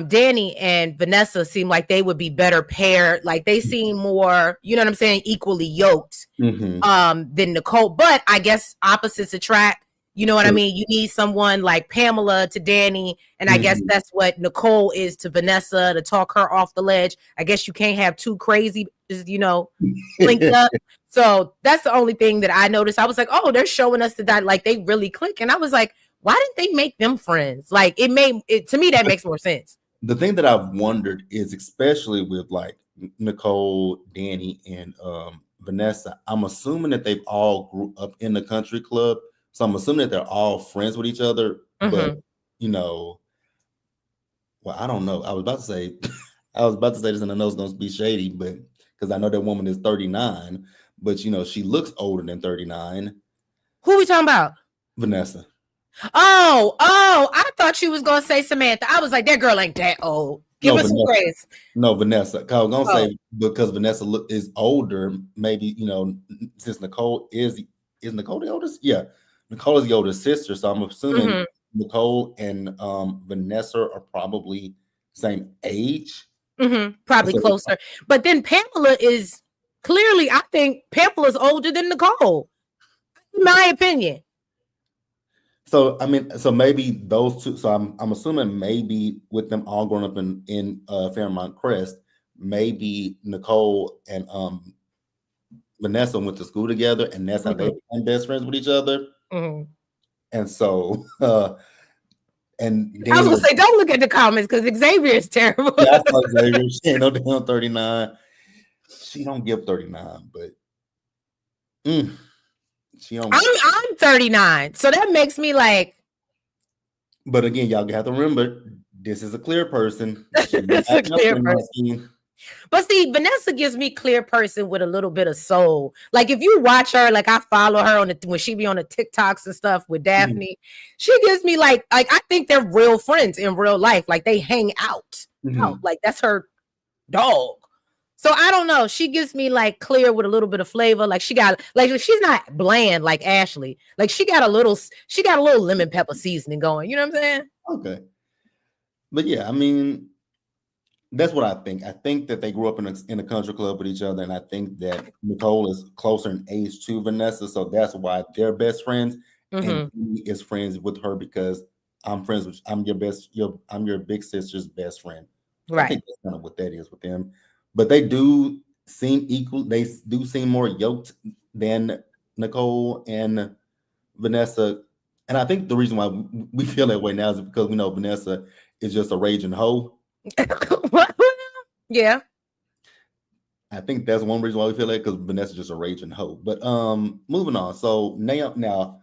Danny and Vanessa seem like they would be better paired. Like they seem more, you know what I'm saying, equally yoked than Nicole. But I guess opposites attract. You know what I mean? You need someone like Pamela to Danny, and I guess that's what Nicole is to Vanessa, to talk her off the ledge. I guess you can't have two crazy, linked up. So that's the only thing that I noticed. I was like, oh, they're showing us that like they really click. And I was like, why didn't they make them friends? Like to me, that makes more sense. The thing that I've wondered is, especially with like Nicole, Danny, and Vanessa, I'm assuming that they've all grew up in the country club. So I'm assuming that they're all friends with each other. But, well, I don't know. I was about to say this, and I know it's going to be shady, but because I know that woman is 39, but she looks older than 39. Who are we talking about? Vanessa. Oh, I thought you was gonna say Samantha. I was like, that girl ain't that old. Give us some praise. No, Vanessa. I was gonna say because Vanessa is older, maybe since Nicole is Nicole the oldest? Yeah, Nicole is the older sister, so I'm assuming Nicole and Vanessa are probably same age. Probably closer. But then Pamela is clearly, I think Pamela's older than Nicole, in my opinion. So maybe those two. So I'm assuming maybe with them all growing up in Fairmont Crest, maybe Nicole and Vanessa went to school together, and that's how they became best friends with each other. And so, and I was gonna say, don't look at the comments because Xavier is terrible. Yeah, I saw Xavier. She ain't no damn 39. She don't give 39, but she don't. I'm 39, so that makes me like. But again, y'all have to remember, this is a clear person. It's a clear person. But see, Vanessa gives me clear person with a little bit of soul. Like if you watch her, like I follow her when she be on the TikToks and stuff with Daphne, she gives me like I think they're real friends in real life. Like they hang out. Like that's her dog. So I don't know. She gives me like clear with a little bit of flavor. Like she's not bland like Ashley. Like she got a little lemon pepper seasoning going. You know what I'm saying? Okay. But yeah, I mean, That's what I think. I think that they grew up in a country club with each other, and I think that Nicole is closer in age to Vanessa, so that's why they're best friends. And Mm-hmm. he is friends with her because I'm your big sister's best friend. I Right. think that's kind of what that is with them. But they do seem equal. They do seem more yoked than Nicole and Vanessa. And I think the reason why we feel that way now is because we know Vanessa is just a raging hoe. Yeah. I think that's one reason why we feel that because Vanessa's just a raging hoe. But moving on. So now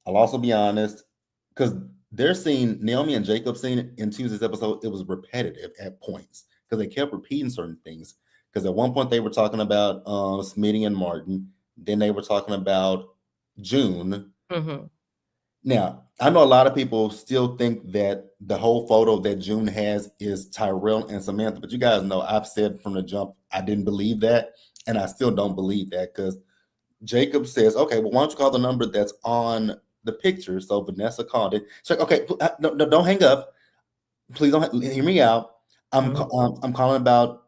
I'll also be honest, because they're seeing Naomi and Jacob scene in Tuesday's episode, it was repetitive at points because they kept repeating certain things. Because at one point they were talking about Smitty and Martin, then they were talking about June. Mm-hmm. Now, I know a lot of people still think that the whole photo that June has is Tyrell and Samantha, but you guys know I've said from the jump I didn't believe that, and I still don't believe that because Jacob says, "Okay, well, why don't you call the number that's on the picture?" So Vanessa called it. She's like, "Okay, no, don't hang up. Please don't hear me out. I'm calling about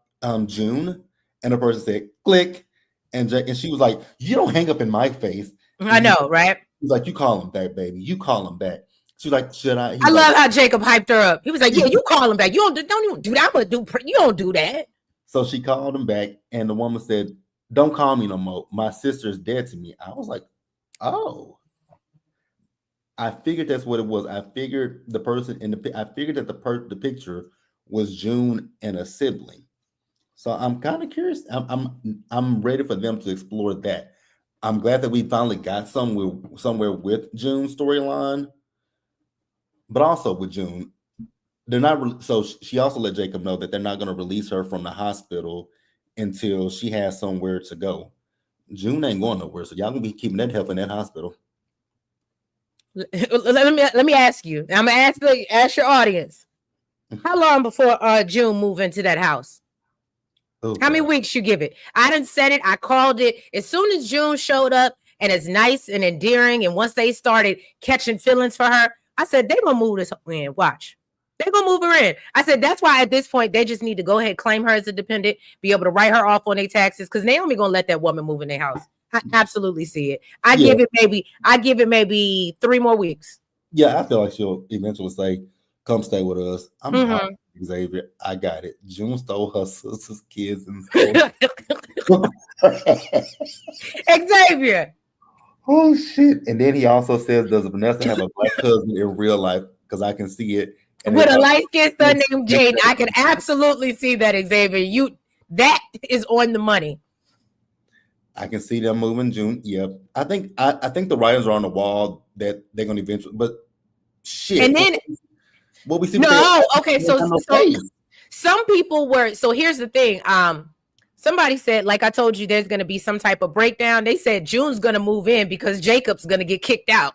June," and the person said, "Click," and she was like, "You don't hang up in my face." I know, right? He's like, "You call him back, baby. You call him back." She's like, "Should I?" I He's like, love how Jacob hyped her up. He was like, "Yeah, you call him back. You don't even do that. I'm gonna do. You don't do that." so she called him back, and the woman said, "Don't call me no more. My sister is dead to me." I was like, "Oh." I figured that's what it was. I figured the person in the I figured that the picture was June and a sibling. So I'm kind of curious. I'm ready for them to explore that. I'm glad that we finally got somewhere with June's storyline, but also with June, they're not. So she also let Jacob know that they're not going to release her from the hospital until she has somewhere to go. June ain't going nowhere, so y'all gonna be keeping that help in that hospital. Let me ask you. I'm gonna ask your audience. How long before June move into that house? Oh How many God. weeks you give it? I didn't said it. I called it as soon as June showed up, and it's nice and endearing. And once they started catching feelings for her, I said they gonna move this in. Watch, they gonna move her in. I said that's why at this point they just need to go ahead claim her as a dependent, be able to write her off on their taxes because Naomi gonna let that woman move in their house. I absolutely see it. I Yeah, give it maybe 3 more weeks. yeah. I feel like she'll eventually say, "Come stay with us." I'm proud Mm-hmm. of Xavier. I got it. June stole her sister's kids and stole. Xavier Oh shit! And then he also says, "Does Vanessa have a black cousin in real life? Because I can see it." And with a everybody, light skinned son named Jaden. I can absolutely see that, Xavier. That is on the money. I can see them moving June. Yep. I think the writers are on the wall that they're gonna eventually. But And shit, then what we see with no, okay, they got no face. some people were so here's the thing. Somebody said, like I told you, there's gonna be some type of breakdown. They said June's gonna move in because Jacob's gonna get kicked out.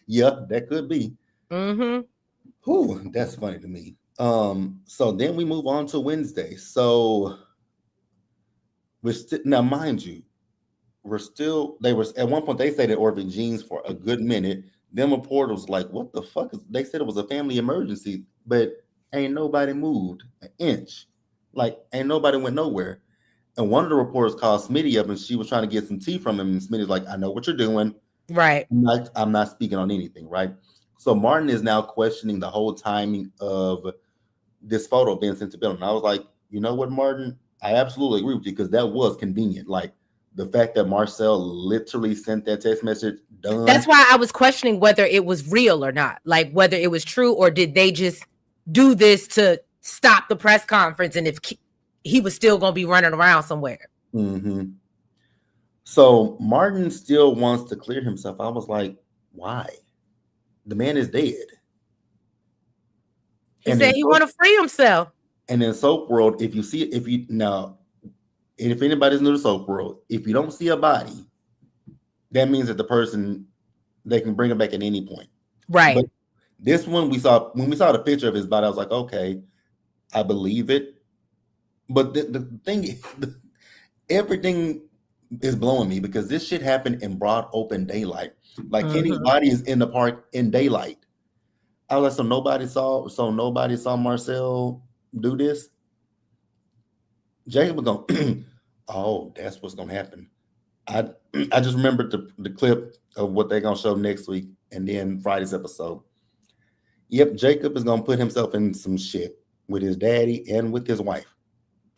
Yeah, that could be. Mm-hmm. Whew, that's funny to me. So then we move on to Wednesday. So we're still now, mind you, they were at one point they stayed at Orphan Jeans for a good minute. Then reporter was like, "What the fuck is?" They said it was a family emergency, but ain't nobody moved an inch. Like ain't nobody went nowhere. And one of the reporters called Smitty up, and she was trying to get some tea from him. And Smitty's like, "I know what you're doing. Right. I'm not speaking on anything." Right. So Martin is now questioning the whole timing of this photo being sent to Bill. And I was like, you know what, Martin? I absolutely agree with you because that was convenient. Like the fact that Marcel literally sent that text message done. That's why I was questioning whether it was real or not, like whether it was true or did they just do this to stop the press conference and if he was still going to be running around somewhere. Mm-hmm. So Martin still wants to clear himself. I was like, why? The man is dead. He And said in he want to free himself. and in soap world, if you see if you now, if anybody's new to soap world, if you don't see a body, that means that the person they can bring it back at any point. Right. But this one when we saw the picture of his body, I was like, okay, I believe it. But the thing, everything is blowing me because this shit happened in broad open daylight. Like Kenny's body is in the park in daylight. I was like, so nobody saw Marcel do this. Jacob was going, oh, that's what's gonna happen. I I just remembered the clip of what they're gonna show next week, and then Friday's episode. Yep, Jacob is gonna put himself in some shit with his daddy and with his wife.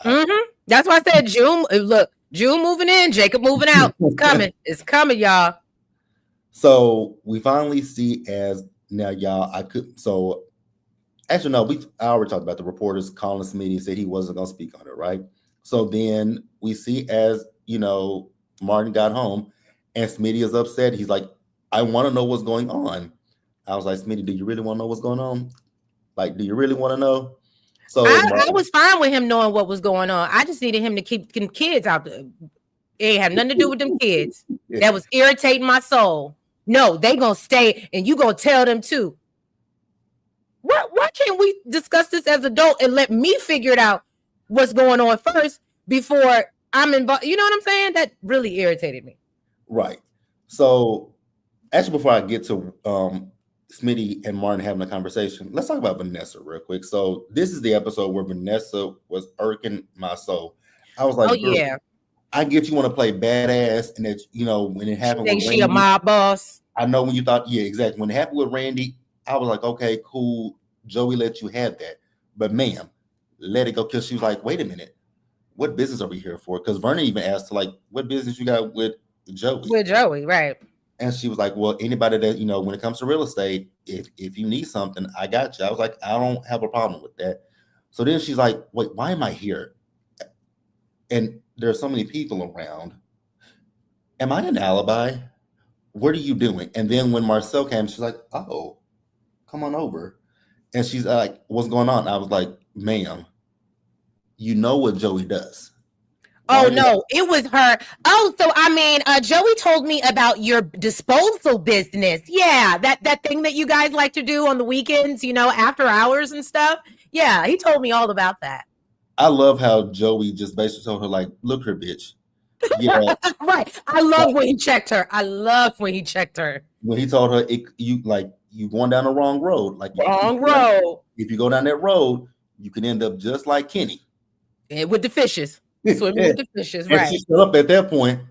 That's why I said June. Look, June moving in, Jacob moving out. It's coming. It's coming, y'all. So we finally see as now, y'all. Actually no, I already talked about the reporters calling Smitty, said he wasn't gonna speak on it, right? So then we see as Martin got home, and Smitty is upset. He's like, I want to know what's going on. I was like, Smitty, do you really want to know what's going on? Like, do you really want to know? So I was fine with him knowing what was going on. I just needed him to keep them kids out there. It ain't have nothing to do with them kids. That was irritating my soul. No, they gonna stay, and you gonna tell them too. Why can't we discuss this as adult and let me figure it out what's going on first before I'm involved? You know what I'm saying? That really irritated me. Right. So actually, before I get to Smitty and Martin having a conversation, let's talk about Vanessa real quick. So this is the episode where Vanessa was irking my soul. I was like, oh yeah, I get you want to play badass, and that when it happened with she Randy, a mob boss. I know when you thought, yeah, exactly. When it happened with Randy, I was like, okay, cool. Joey let you have that, but ma'am, let it go, because she was like, wait a minute, what business are we here for? Because Vernon even asked her, like, what business you got with Joey? With Joey, right? And she was like, well, anybody that, when it comes to real estate, if you need something, I got you. I was like, I don't have a problem with that. So then she's like, wait, why am I here? And there's so many people around. Am I an alibi? What are you doing? And then when Marcel came, she's like, oh, come on over. And she's like, what's going on? I was like, ma'am, you know what Joey does. Oh no, it was her. Oh, so I mean, Joey told me about your disposal business. Yeah, that thing that you guys like to do on the weekends, after hours and stuff. Yeah, he told me all about that. I love how Joey just basically told her, like, look her, bitch. Yeah. Right. I love when he checked her. When he told her, you going down the wrong road. Like, wrong road. If you go down that road, you can end up just like Kenny. And with the fishes. Swimming with the fishes, right. And she stood up at that point.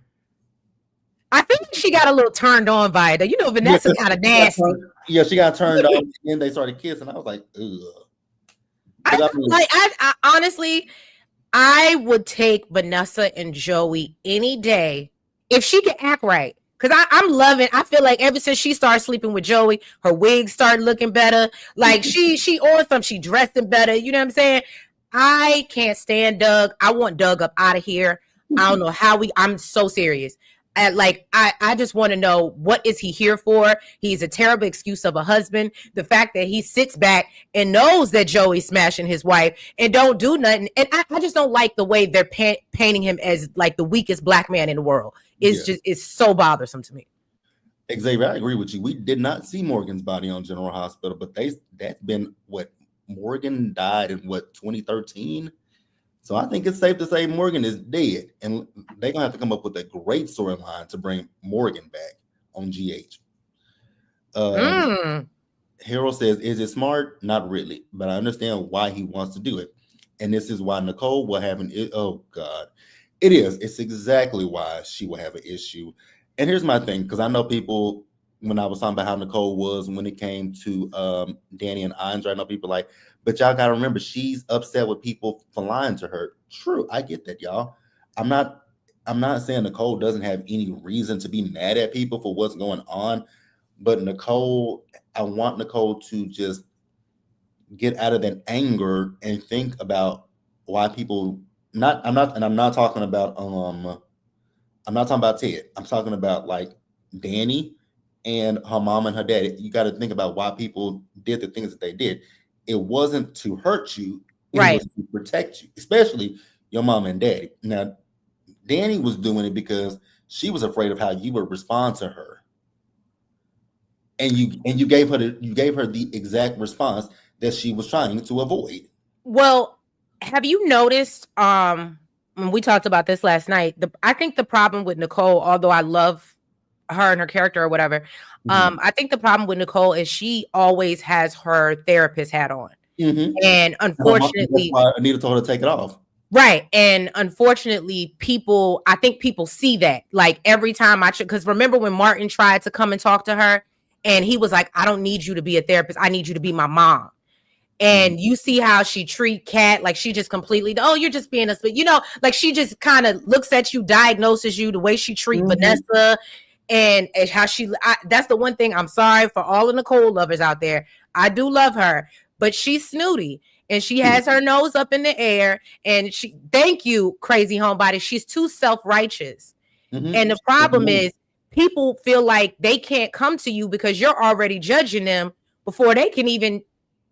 I think she got a little turned on by it. Vanessa's kind of nasty. Yeah, she got turned on, and they started kissing. I was like, ugh. I honestly, I would take Vanessa and Joey any day if she could act right. Because I'm loving, I feel like ever since she started sleeping with Joey, her wigs started looking better. Like she on some, she dressing better. You know what I'm saying? I can't stand Doug. I want Doug up out of here. I don't know how I'm so serious. I just want to know, what is he here for? He's a terrible excuse of a husband. The fact that he sits back and knows that Joey's smashing his wife and don't do nothing. And I just don't like the way they're painting him as like the weakest black man in the world. It's so bothersome to me. Xavier, I agree with you. We did not see Morgan's body on General Hospital, but that's been what, Morgan died in 2013. So I think it's safe to say Morgan is dead, and they're gonna have to come up with a great storyline to bring Morgan back on GH. Harold says, "Is it smart? Not really, but I understand why he wants to do it, and this is why Nicole will have an. Oh God, it is. It's exactly why she will have an issue." And here's my thing, because I know people. When I was talking about how Nicole was when it came to Danny and Andre, I know people like, but y'all got to remember, she's upset with people for lying to her. True, I get that, y'all. I'm not saying Nicole doesn't have any reason to be mad at people for what's going on, but Nicole, I want Nicole to just get out of that anger and think about why people. I'm not talking about Ted. I'm talking about like Danny and her mom and her dad. You got to think about why people did the things that they did. It wasn't to hurt you, it was to protect you, especially your mom and daddy. Now, Danny was doing it because she was afraid of how you would respond to her, and you gave her the exact response that she was trying to avoid. Well, have you noticed? When we talked about this last night, I think the problem with Nicole, although I love her and her character or whatever. Mm-hmm. I think the problem with Nicole is she always has her therapist hat on. Mm-hmm. And That's unfortunately, why Anita told her to take it off. right. And unfortunately, I think people see that. Like every time because remember when Martin tried to come and talk to her and he was like, I don't need you to be a therapist. I need you to be my mom. Mm-hmm. And you see how she treat Kat, like she just completely, oh, you're just being but like she just kind of looks at you, diagnoses you, the way she treat Vanessa, and how that's the one thing. I'm sorry for all of Nicole lovers out there. I do love her, but she's snooty and she has her nose up in the air. And thank you, crazy homebody. She's too self-righteous. Mm-hmm. And the problem is people feel like they can't come to you because you're already judging them before they can even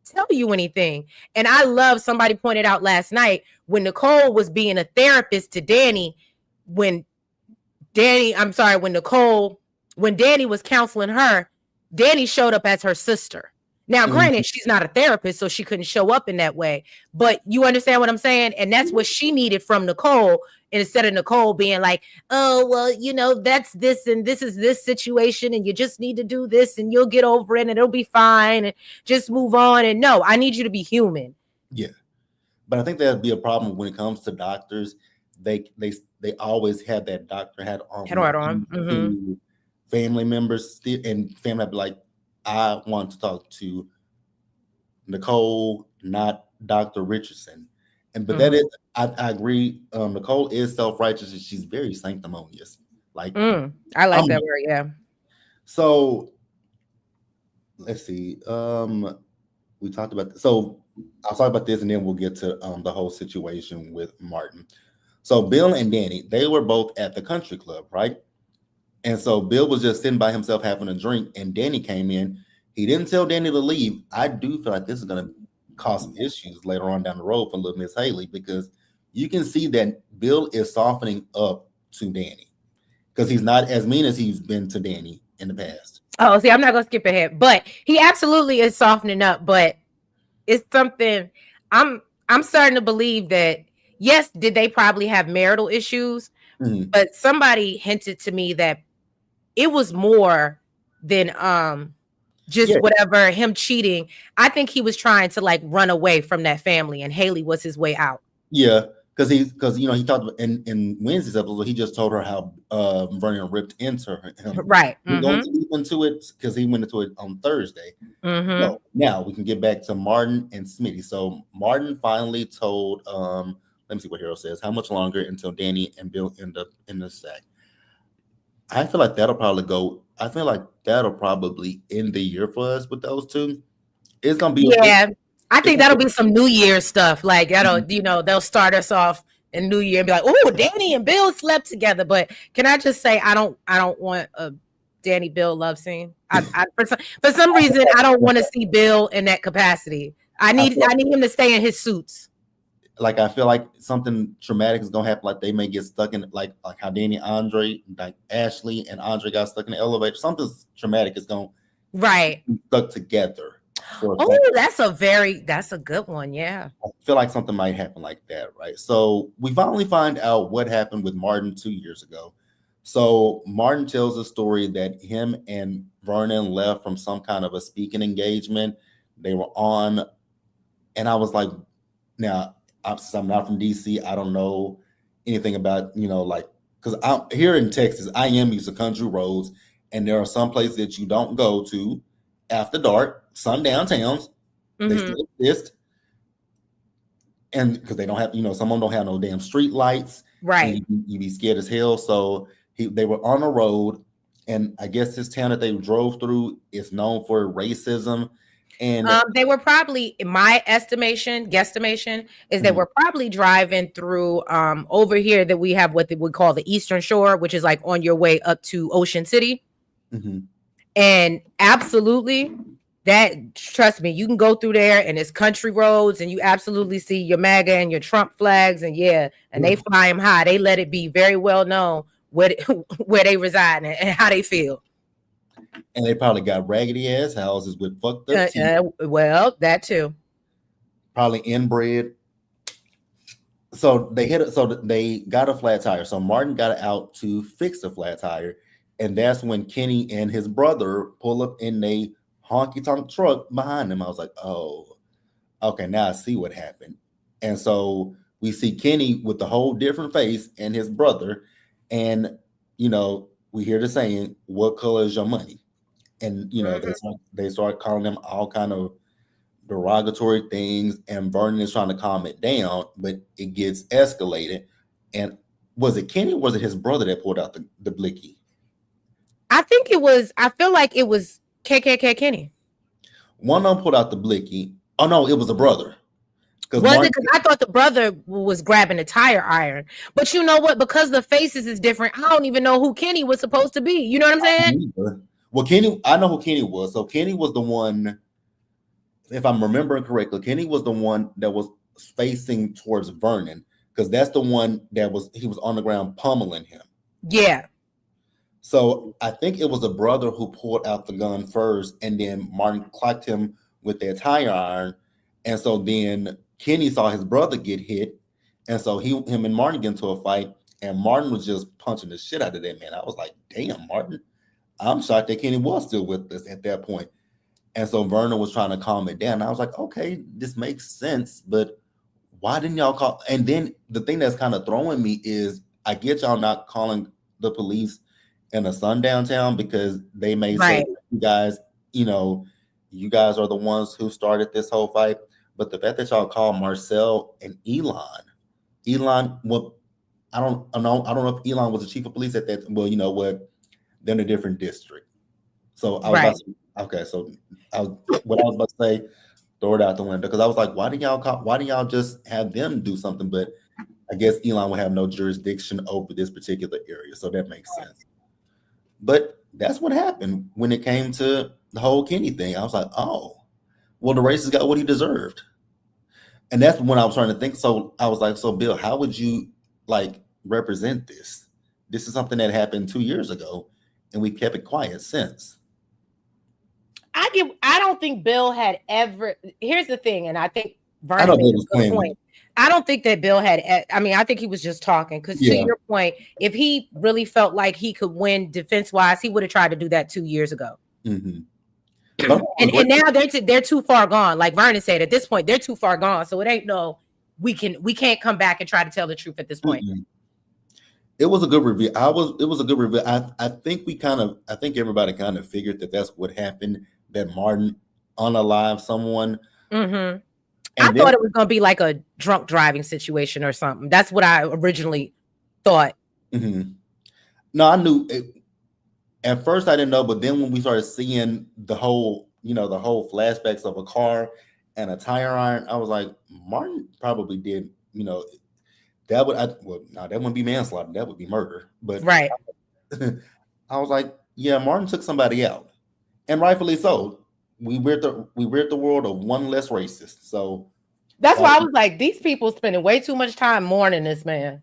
tell you anything. And I love, somebody pointed out last night when Nicole was being a therapist to Danny, when Danny was counseling her, Danny showed up as her sister. Now, granted, she's not a therapist, so she couldn't show up in that way. But you understand what I'm saying? And that's what she needed from Nicole. And instead of Nicole being like, oh, well, that's this and this is this situation and you just need to do this and you'll get over it and it'll be fine and just move on. And no, I need you to be human. Yeah. But I think that'd be a problem when it comes to doctors. They always have that doctor hat on. Mm-hmm. Family members still, and family be like, I want to talk to Nicole, not Dr. Richardson. But that is, I agree. Nicole is self-righteous and she's very sanctimonious. Like, I like that word, yeah. So let's see. We talked about this. So I'll talk about this and then we'll get to the whole situation with Martin. So Bill and Danny, they were both at the country club, right? And so Bill was just sitting by himself having a drink, and Danny came in. He didn't tell Danny to leave. I do feel like this is going to cause some issues later on down the road for little Miss Haley, because you can see that Bill is softening up to Danny because he's not as mean as he's been to Danny in the past. Oh, see, I'm not going to skip ahead, but he absolutely is softening up. But it's something I'm starting to believe that, yes, did they probably have marital issues? Mm-hmm. But somebody hinted to me that it was more than just whatever, him cheating. I think he was trying to like run away from that family, and Haley was his way out. Yeah, because he talked about in Wednesday's episode, he just told her how Vernon ripped into him. Right. We're going to leap into it because he went into it on Thursday. So now we can get back to Martin and Smitty. So Martin finally told let me see what Hero says. How much longer until Danny and Bill end up in the sack? I feel like that'll probably end the year for us with those two. It's gonna be I think that'll be some New Year stuff. Like that'll they'll start us off in New Year and be like, oh, Danny and Bill slept together. But can I just say I don't want a Danny Bill love scene. For some reason I don't want to see Bill in that capacity. I need him to stay in his suits. Like I feel like something traumatic is gonna happen. Like they may get stuck in like how Danny and Andre, like Ashley and Andre got stuck in the elevator. Something traumatic is gonna be stuck together. Oh, that's a good one. Yeah. I feel like something might happen like that, right? So we finally find out what happened with Martin 2 years ago. So Martin tells a story that him and Vernon left from some kind of a speaking engagement. They were on, and I was like, now, I'm not from DC. I don't know anything about, because I'm here in Texas, I am used to country roads, and there are some places that you don't go to after dark, sundown towns. They still exist. And because they don't have, some of them don't have no damn street lights. Right. You be scared as hell. So they were on a road, and I guess this town that they drove through is known for racism. And they were probably, in my guesstimation, is they were probably driving through over here that we have what we call the Eastern Shore, which is like on your way up to Ocean City. And absolutely, trust me, you can go through there and it's country roads and you absolutely see your MAGA and your Trump flags and they fly them high. They let it be very well known where they reside and how they feel. And they probably got raggedy ass houses with fucked up teeth. Well, that too. Probably inbred. So they got a flat tire. So Martin got out to fix the flat tire. And that's when Kenny and his brother pull up in a honky tonk truck behind them. I was like, oh, okay, now I see what happened. And so we see Kenny with the whole different face and his brother, and we hear the saying, "What color is your money?" And Mhm. they start calling them all kind of derogatory things, and Vernon is trying to calm it down, but it gets escalated. And was it Kenny or was it his brother that pulled out the blicky? I think it was. I feel like it was KKK Kenny. One of them pulled out the blicky. Oh no, it was a brother. Because Was it? Martin, Because I thought the brother was grabbing a tire iron. But you know what? Because the faces is different, I don't even know who Kenny was supposed to be. You know what I'm saying? well, Kenny, I know who Kenny was. So Kenny was the one, if I'm remembering correctly, Kenny was the one that was facing towards Vernon, because that's the one he was on the ground pummeling him. Yeah. So I think it was the brother who pulled out the gun first, and then Martin clocked him with that tire iron. And so then Kenny saw his brother get hit, and so him and Martin get into a fight, and Martin was just punching the shit out of that man. I was like, damn, Martin. I'm shocked that Kenny was still with us at that point. And so Vernon was trying to calm it down. I was like, okay, this makes sense, but why didn't y'all call? And then the thing that's kind of throwing me is, I get y'all not calling the police in a sundown town because they may say, Right. you know, you guys are the ones who started this whole fight. But the fact that y'all call Marcel and Elon, well, I don't know if Elon was the chief of police at that. Well, you know what? They're in a different district. So I was about Right. to, okay. So what I was about to say, throw it out the window, because I was like, why didn't y'all call? Why didn't y'all just have them do something? But I guess Elon would have no jurisdiction over this particular area, so that makes sense. But that's what happened when it came to the whole Kenny thing. I was like, oh, well, the racist got what he deserved. And that's when I was trying to think. So I was like, so Bill, how would you like represent this? This is something that happened 2 years ago, and we kept it quiet since. I don't think Bill had ever. Here's the thing, and I think I Vernon know made Bill a was good playing with point. I don't think that Bill had. I mean, I think he was just talking. Because to Yeah. your point, if he really felt like he could win defense wise, he would have tried to do that 2 years ago. Mm-hmm. But And now they're too far gone. Like Vernon said, at this point, they're too far gone. So it ain't no we can't come back and try to tell the truth at this point. It was a good review. It was a good review. I think I think everybody kind of figured that that's what happened. That Martin unalived someone. Mm-hmm. I And then thought it was gonna be like a drunk driving situation or something. That's what I originally thought. mhm. No, I knew it, at first I didn't know, but then when we started seeing the whole flashbacks of a car and a tire iron, I was like, Martin probably did, that would well, no, that wouldn't be manslaughter, that would be murder. But Right. I was like, yeah, Martin took somebody out, and rightfully so. We rid the world of one less racist. So That's that, why I was like, these people spending way too much time mourning this man.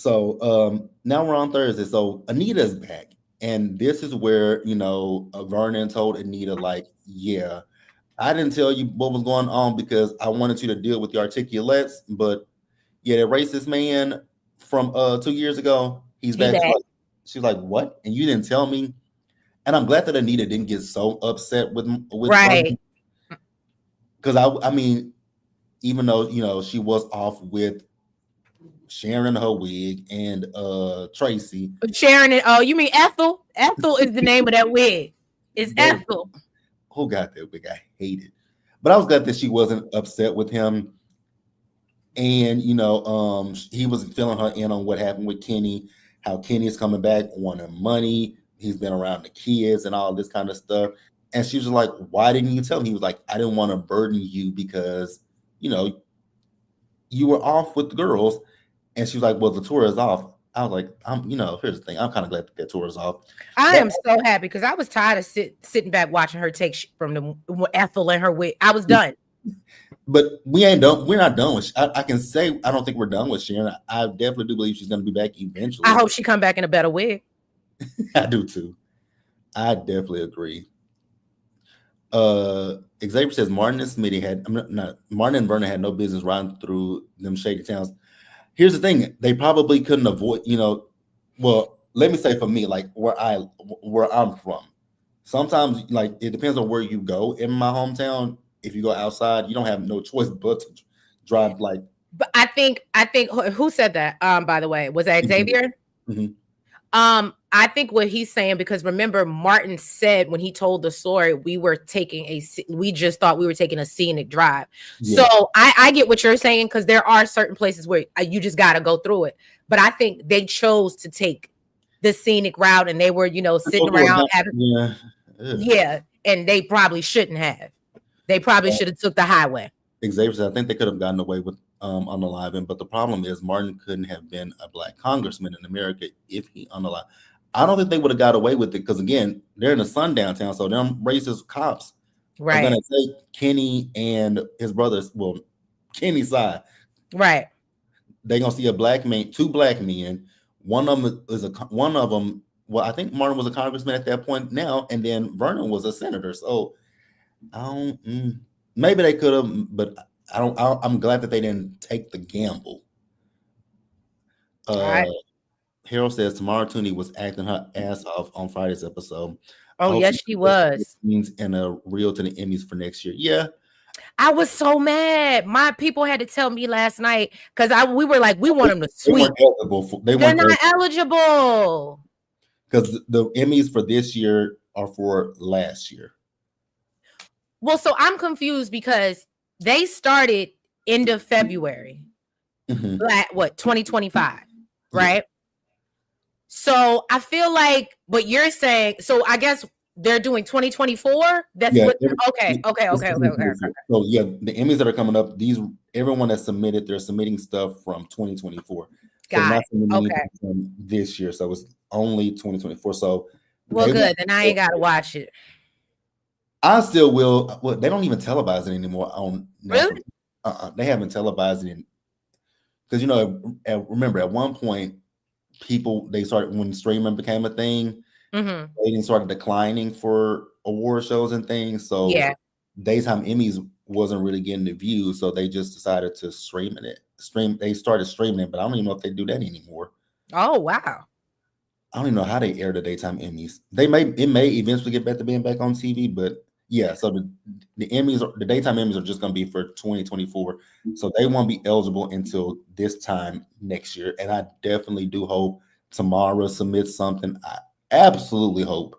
now we're on Thursday. So Anita's back, and this is where Vernon told Anita, like, yeah, I didn't tell you what was going on because I wanted you to deal with the articulates, but yeah, that racist man from 2 years ago, he's He back. back. She's like, what? And you didn't tell me? And I'm glad that Anita didn't get so upset with Right. because I mean, even though she was off with Sharon her wig and Tracy. Sharon and oh, you mean Ethel? Ethel is the name of that wig. It's That Ethel. who got that wig? I hate it. But I was glad that she wasn't upset with him. And he was filling her in on what happened with Kenny, how Kenny's coming back wanting money. He's been around the kids and all this kind of stuff. And she was like, why didn't you tell me? He was like, I didn't want to burden you because, you were off with the girls. And she was like, well, the tour is off. I was like, here's the thing. I'm kind of glad that tour is off. I am so happy because I was tired of sitting back watching her take from the Ethel and her wig. I was done. But we ain't done. We're not done with. I can say I don't think we're done with Sharon. I definitely do believe she's going to be back eventually. I hope she come back in a better wig. I do too. I definitely agree. Xavier says Martin and Smitty Martin and Vernon had no business riding through them shady towns. Here's the thing: they probably couldn't avoid. Well, let me say for me, like where I'm from, sometimes like it depends on where you go in my hometown. If you go outside, you don't have no choice but to drive like. But I think who said that? By the way, was that Mhm, Xavier? mhm. I think what he's saying, because remember, Martin said when he told the story, we just thought we were taking a scenic drive. So Yeah, I get what you're saying, because there are certain places where you just got to go through it. But I think they chose to take the scenic route, and they were, sitting around having, yeah. Ugh. yeah, and they probably shouldn't have. They probably should have took the highway. Xavier said, I think they could have gotten away with unaliving, but the problem is Martin couldn't have been a black congressman in America if he unalived. I don't think they would have got away with it because again, they're in a sundown town, so them racist cops are Right, gonna take Kenny and his brothers. Well, Kenny's side. right. They're gonna see a black man, two black men. One of them. Well, I think Martin was a congressman at that point now, and then Vernon was a senator. So I don't. Maybe they could have, but I don't. I'm glad that they didn't take the gamble. All Uh, right. Harold says Tamara Tooney was acting her ass off on Friday's episode. Oh, Hope yes, she was. means and a reel to the Emmys for next year. Yeah, I was so mad. My people had to tell me last night, because we were like, we want them to they sweep. weren't eligible. They They're weren't not eligible. because the Emmys for this year are for last year. Well, so I'm confused because they started end of February, Hmm. like what, 2025, Yeah, right? So I feel like what you're saying, so I guess they're doing 2024. That's yeah. what, okay, okay, It's okay, okay, okay. 2024. So yeah, the Emmys that are coming up, everyone that submitted, they're submitting stuff from 2024. So they're Got not it. submitting Okay. anything from this year. So it's only 2024. So Well, they won't. good. Then I ain't got to watch it. I still will. Well, they don't even televise it anymore on Really? national. They haven't televised it because remember at one point people they started when streaming became a thing. Mm-hmm. Ratings started declining for award shows and things. So Yeah. daytime Emmys wasn't really getting the views, so they just decided to They started streaming it, but I don't even know if they do that anymore. Oh, wow. I don't even know how they air the daytime Emmys. It may eventually get back to being back on TV, but yeah. So the daytime Emmys are just going to be for 2024. So they won't be eligible until this time next year. And I definitely do hope Tamara submits something. I absolutely hope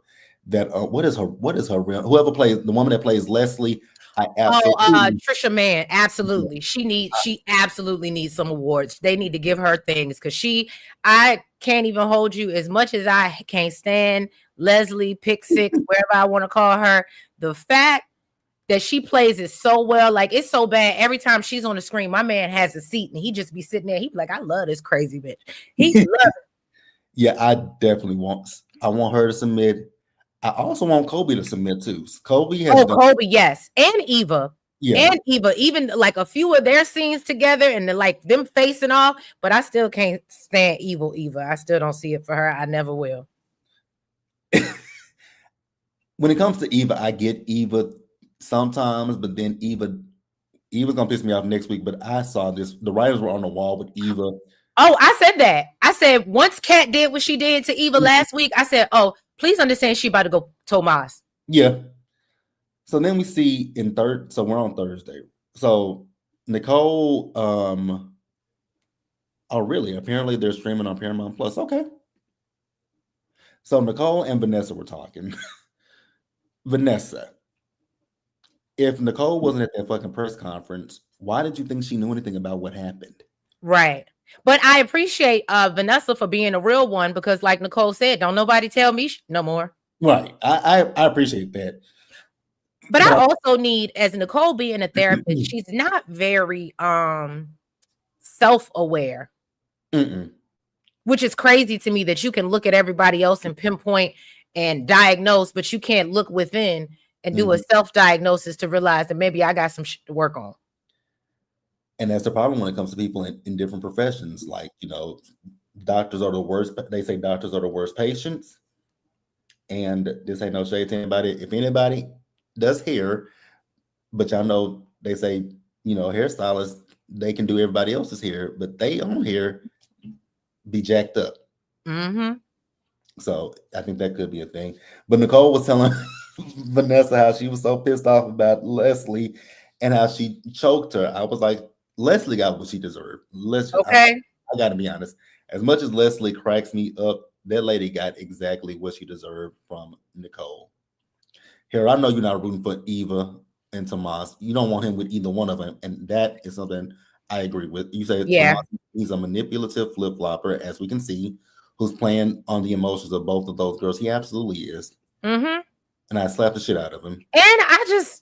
that what is her real whoever plays the woman that plays Leslie. I Oh, absolutely Trisha Mann, absolutely. She absolutely needs some awards. They need to give her things, because I can't even hold you, as much as I can't stand Leslie Pick Six, wherever I want to call her. The fact that she plays it so well, like, it's so bad. Every time she's on the screen, my man has a seat and he just be sitting there. He be like, I love this crazy bitch. He love yeah, I want her to submit. I also want Kobe to submit too. Kobe has Oh, done, Kobe, yes. And Eva. yeah. And Eva, even like a few of their scenes together, and like them facing off, but I still can't stand evil Eva. I still don't see it for her. I never will. When it comes to Eva, I get Eva sometimes, but then Eva's gonna piss me off next week. But I saw this. The writers were on the wall with Eva. Oh, I said that. I said once Kat did what she did to Eva last week, I said, oh, please understand she about to go Tomas. Yeah. So then we see in third. So we're on Thursday. So Nicole. Oh, really? Apparently they're streaming on Paramount Plus. Okay. So Nicole and Vanessa were talking. Vanessa, if Nicole wasn't at that fucking press conference, why did you think she knew anything about what happened? Right. But I appreciate Vanessa for being a real one, because like Nicole said, don't nobody tell me no more. Right. I appreciate that. But I also need, as Nicole being a therapist, she's not very self-aware, which is crazy to me, that you can look at everybody else and pinpoint and diagnose, but you can't look within and do a self-diagnosis to realize that maybe I got some shit to work on. And that's the problem when it comes to people in different professions. Like, doctors are the worst. They say doctors are the worst patients. And this ain't no shade to anybody. If anybody does hair, but y'all know they say, hairstylists, they can do everybody else's hair, but they own hair be jacked up. Mm-hmm. So I think that could be a thing. But Nicole was telling Vanessa how she was so pissed off about Leslie and how she choked her. I was like, Leslie got what she deserved. Okay. I got to be honest. As much as Leslie cracks me up, that lady got exactly what she deserved from Nicole. Here, I know you're not rooting for Eva and Tomas. You don't want him with either one of them, and that is something I agree with. You say Yeah. Tomas, he's a manipulative flip flopper, as we can see, who's playing on the emotions of both of those girls. He absolutely is, Mm-hmm. and I slapped the shit out of him. And I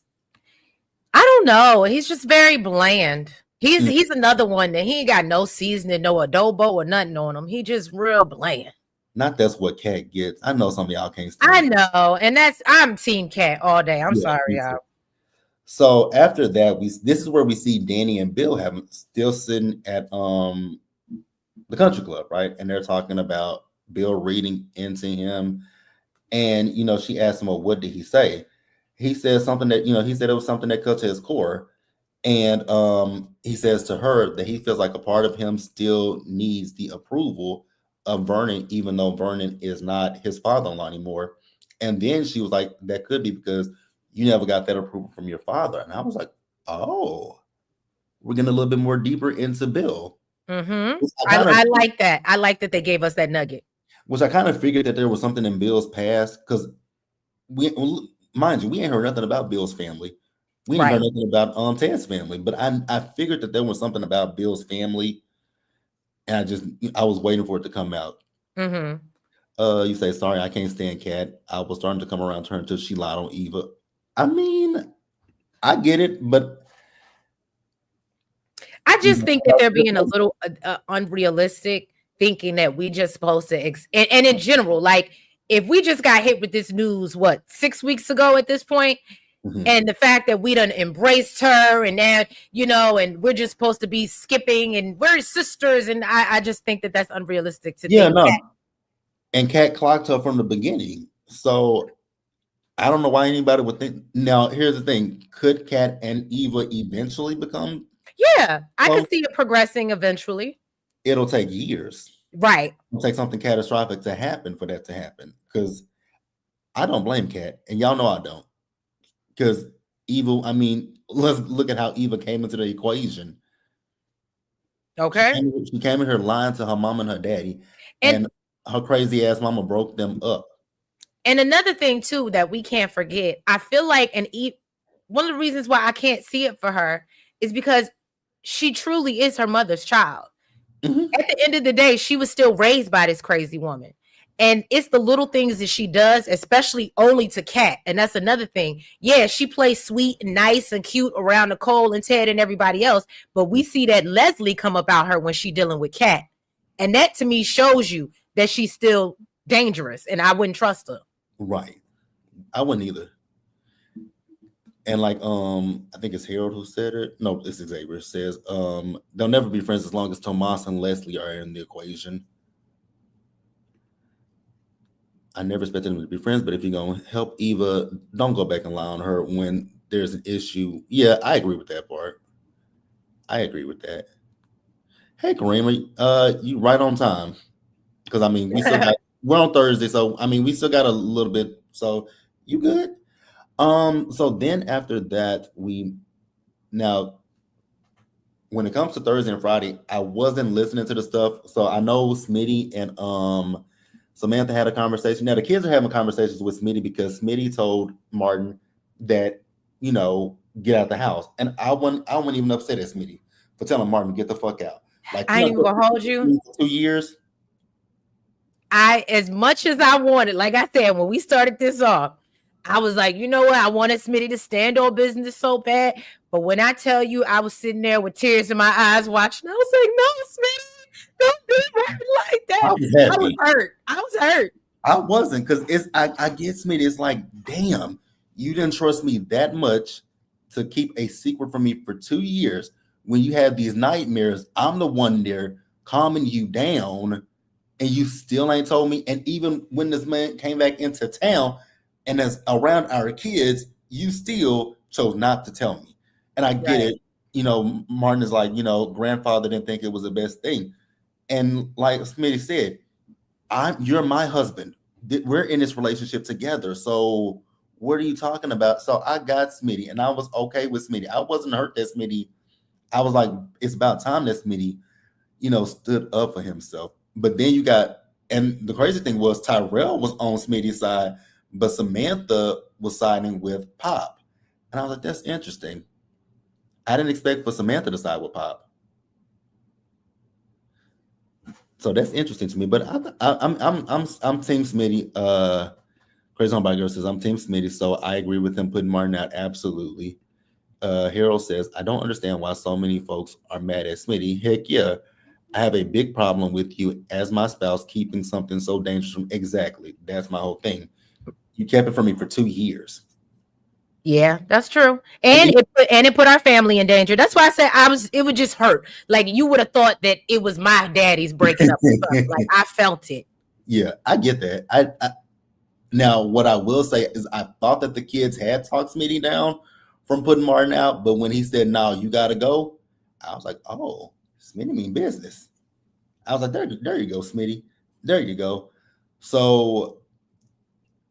don't know. He's just very bland. He's another one that he ain't got no seasoning, no adobo or nothing on him. He just real bland. Not that's what Cat gets. I know some of y'all can't I stand. know, and I'm Team Cat all day. I'm Yeah, sorry, me too. y'all. So after that, this is where we see Danny and Bill having still sitting at the country club, right? And they're talking about Bill reading into him. And she asked him, well, what did he say? He said something that, he said it was something that cut to his core. And he says to her that he feels like a part of him still needs the approval of Vernon, even though Vernon is not his father-in-law anymore. And then she was like, that could be because you never got that approval from your father. And I was like, oh, we're getting a little bit more deeper into Bill. Mm-hmm. Which I kind of I like that. I like that they gave us that nugget. figured that there was something in Bill's past because mind you, we ain't heard nothing about Bill's family. We ain't heard Right. nothing about Ted's family, but I figured that there was something about Bill's family, and I was waiting for it to come out. Mm-hmm. You say sorry, I can't stand Cat. I was starting to come around to her until she lied on Eva. I mean, I get it, but I just think that they're being a little unrealistic, thinking that we just supposed to, and in general, like if we just got hit with this news, what 6 weeks ago at this point, mhm. and the fact that we done embraced her, and now and we're just supposed to be skipping, and we're sisters, and I just think that that's unrealistic to Yeah, think no. that. And Cat clocked her from the beginning, so I don't know why anybody would think. Now, here's the thing: could Cat and Eva eventually become? Yeah, I Close? could see it progressing eventually. It'll take years. Right. It'll take something catastrophic to happen for that to happen. Because I don't blame Cat, and y'all know I don't. Because Eva, I mean, let's look at how Eva came into the equation. Okay. She came in here lying to her mom and her daddy, And and her crazy ass mama broke them up. And another thing too that we can't forget, I feel like one of the reasons why I can't see it for her is because she truly is her mother's child. Mhm. At the end of the day, she was still raised by this crazy woman. And it's the little things that she does, especially only to Kat. And that's another thing. Yeah, she plays sweet and nice and cute around Nicole and Ted and everybody else. But we see that Leslie come about her when she dealing with Kat. And that to me shows you that she's still dangerous and I wouldn't trust her. Right. I wouldn't either. And like I think it's Harold who said it. No, it's Xavier says they'll never be friends as long as Tomas and Leslie are in the equation. I never expected them to be friends, but if you're gonna help Eva, don't go back and lie on her when there's an issue. Yeah, I agree with that part. I agree with that. Hey Karima, you right on time. Because I mean we're on Thursday, so I mean we still got a little bit. So you good? So then after that, now when it comes to Thursday and Friday, I wasn't listening to the stuff. So I know Smitty and Samantha had a conversation. Now the kids are having conversations with Smitty because Smitty told Martin that, get out the house. And I wasn't even upset at Smitty for telling Martin to get the fuck out. Like, I ain't even gonna hold you. 2 years. As much as I wanted, like I said, when we started this off, I was like, you know what? I wanted Smitty to stand on business so bad. But when I tell you, I was sitting there with tears in my eyes watching, I was like, no, Smitty, don't be hurt like that. I was happy. I was hurt. I was hurt. I wasn't, because I get Smitty. It's like, damn, you didn't trust me that much to keep a secret from me for 2 years. When you have these nightmares, I'm the one there calming you down, and you still ain't told me. And even when this man came back into town and that's around our kids, you still chose not to tell me. And I get Right. it. Martin is like, grandfather didn't think it was the best thing. And like Smitty said, you're my husband. we're in this relationship together. So what are you talking about? So I got Smitty, and I was okay with Smitty. I wasn't hurt that Smitty. I was like, it's about time that Smitty, stood up for himself. But then you got, and the crazy thing was Tyrell was on Smitty's side, but Samantha was siding with Pop. And I was like, that's interesting. I didn't expect for Samantha to side with Pop. So that's interesting to me. But I'm Team Smitty. Crazy Homebody Girl says I'm Team Smitty, so I agree with him putting Martin out. Absolutely. Harold says I don't understand why so many folks are mad at Smitty. Heck yeah, I have a big problem with you as my spouse keeping something so dangerous from. Exactly. That's my whole thing. You kept it from me for 2 years. Yeah, that's true. And And then, it put our family in danger. That's why I said it would just hurt. Like you would have thought that it was my daddy's breaking up or something. Like I felt it. yeah, I get that. I now what I will say is I thought that the kids had talked Smitty down from putting Martin out, but when he said no, you gotta go, I was like, oh, Smitty mean business. I was like, there you go, Smitty. There you go. So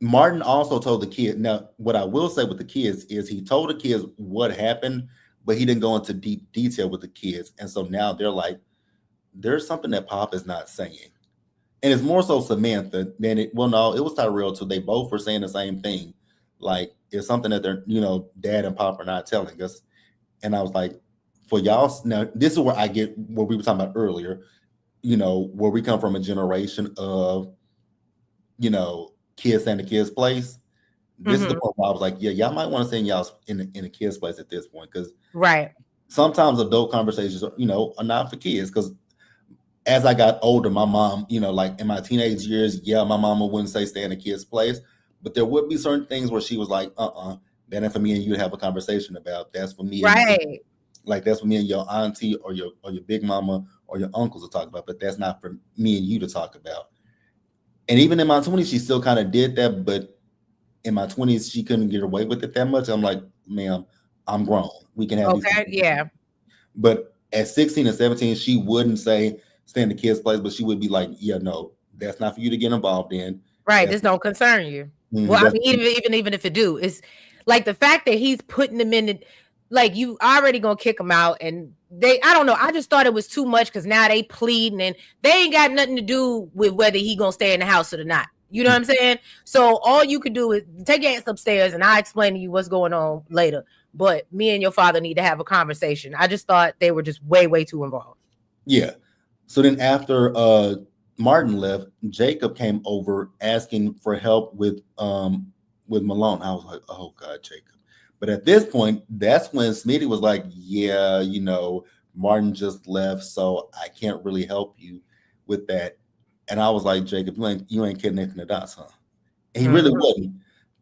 Martin also told the kid. Now, what I will say with the kids is he told the kids what happened, but he didn't go into deep detail with the kids. And so now they're like, there's something that Pop is not saying. And it's more so Samantha than it. Well, no, it was Tyrell too. They both were saying the same thing. Like it's something that they're, Dad and Pop are not telling us. And I was like, for y'all, now this is where I get what we were talking about earlier. Where we come from a generation of, kids staying in the kids' place. This is the point where I was like, yeah, y'all might want to send y'all in a kid's place at this point because right. sometimes adult conversations are not for kids. Because as I got older, my mom, like in my teenage years, yeah, my mama wouldn't say stay in a kid's place, but there would be certain things where she was like, that ain't for me and you to have a conversation about. That's for me and right. like that's for me and your auntie or your big mama or your uncles to talk about, but that's not for me and you to talk about. And even in my 20s, she still kind of did that, but in my 20s, she couldn't get away with it that much. I'm like, ma'am, I'm grown. We can have these Okay. Yeah. But at 16 and 17, she wouldn't say stay in the kids' place, but she would be like, yeah, no, that's not for you to get involved in. Right. That's, This don't concern you. Well, I that's mean, even if it do, it's like the fact that he's putting them in the, like you already gonna kick them out, and I don't know. I just thought it was too much because now they pleading and they ain't got nothing to do with whether he gonna stay in the house or not. You know what I'm saying? So all you could do is take your ass upstairs, and I'll explain to you what's going on later. But me and your father need to have a conversation. I just thought they were just way too involved. Yeah. So then after Martin left, Jacob came over asking for help with Malone. I was like, oh God, Jacob. But at this point, that's when Smitty was like, yeah, Martin just left, so I can't really help you with that. And I was like, Jacob, you ain't connecting the dots, huh? And he really wasn't.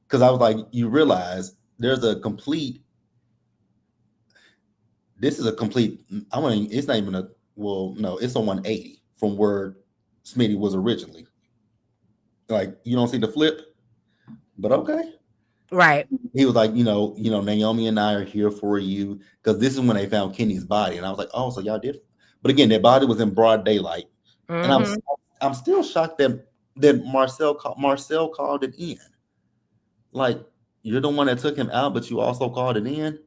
Because I was like, you realize there's a complete, it's not even it's a 180 from where Smitty was originally. Like, you don't see the flip, but okay. Right. He was like, Naomi and I are here for you because this is when they found Kenny's body, and I was like, oh, so y'all did. But again, that body was in broad daylight, and I'm still shocked that Marcel called it in. Like, you're the one that took him out, but you also called it in.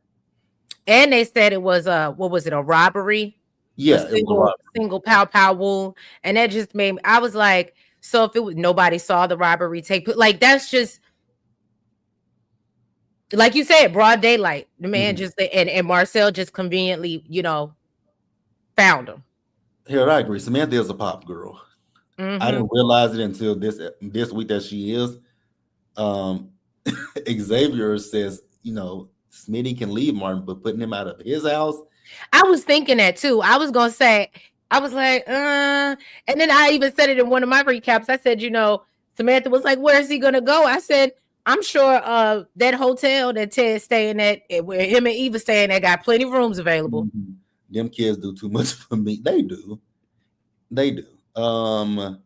And they said it was what was it, a robbery? Yeah, a single pow wound, and that just made me, I was like, so if it was nobody saw the robbery take, like that's just like you said, broad daylight. The man just and Marcel just conveniently, found him. Here, I agree. Samantha is a pop girl. I didn't realize it until this week that she is. Xavier says, Smitty can leave Martin, but putting him out of his house. I was thinking that too. I was gonna say, I was like, and then I even said it in one of my recaps. I said, Samantha was like, where is he gonna go? I said, I'm sure that hotel that Ted's staying at, where him and Eva staying at, got plenty of rooms available. Them kids do too much for me. They do. Harold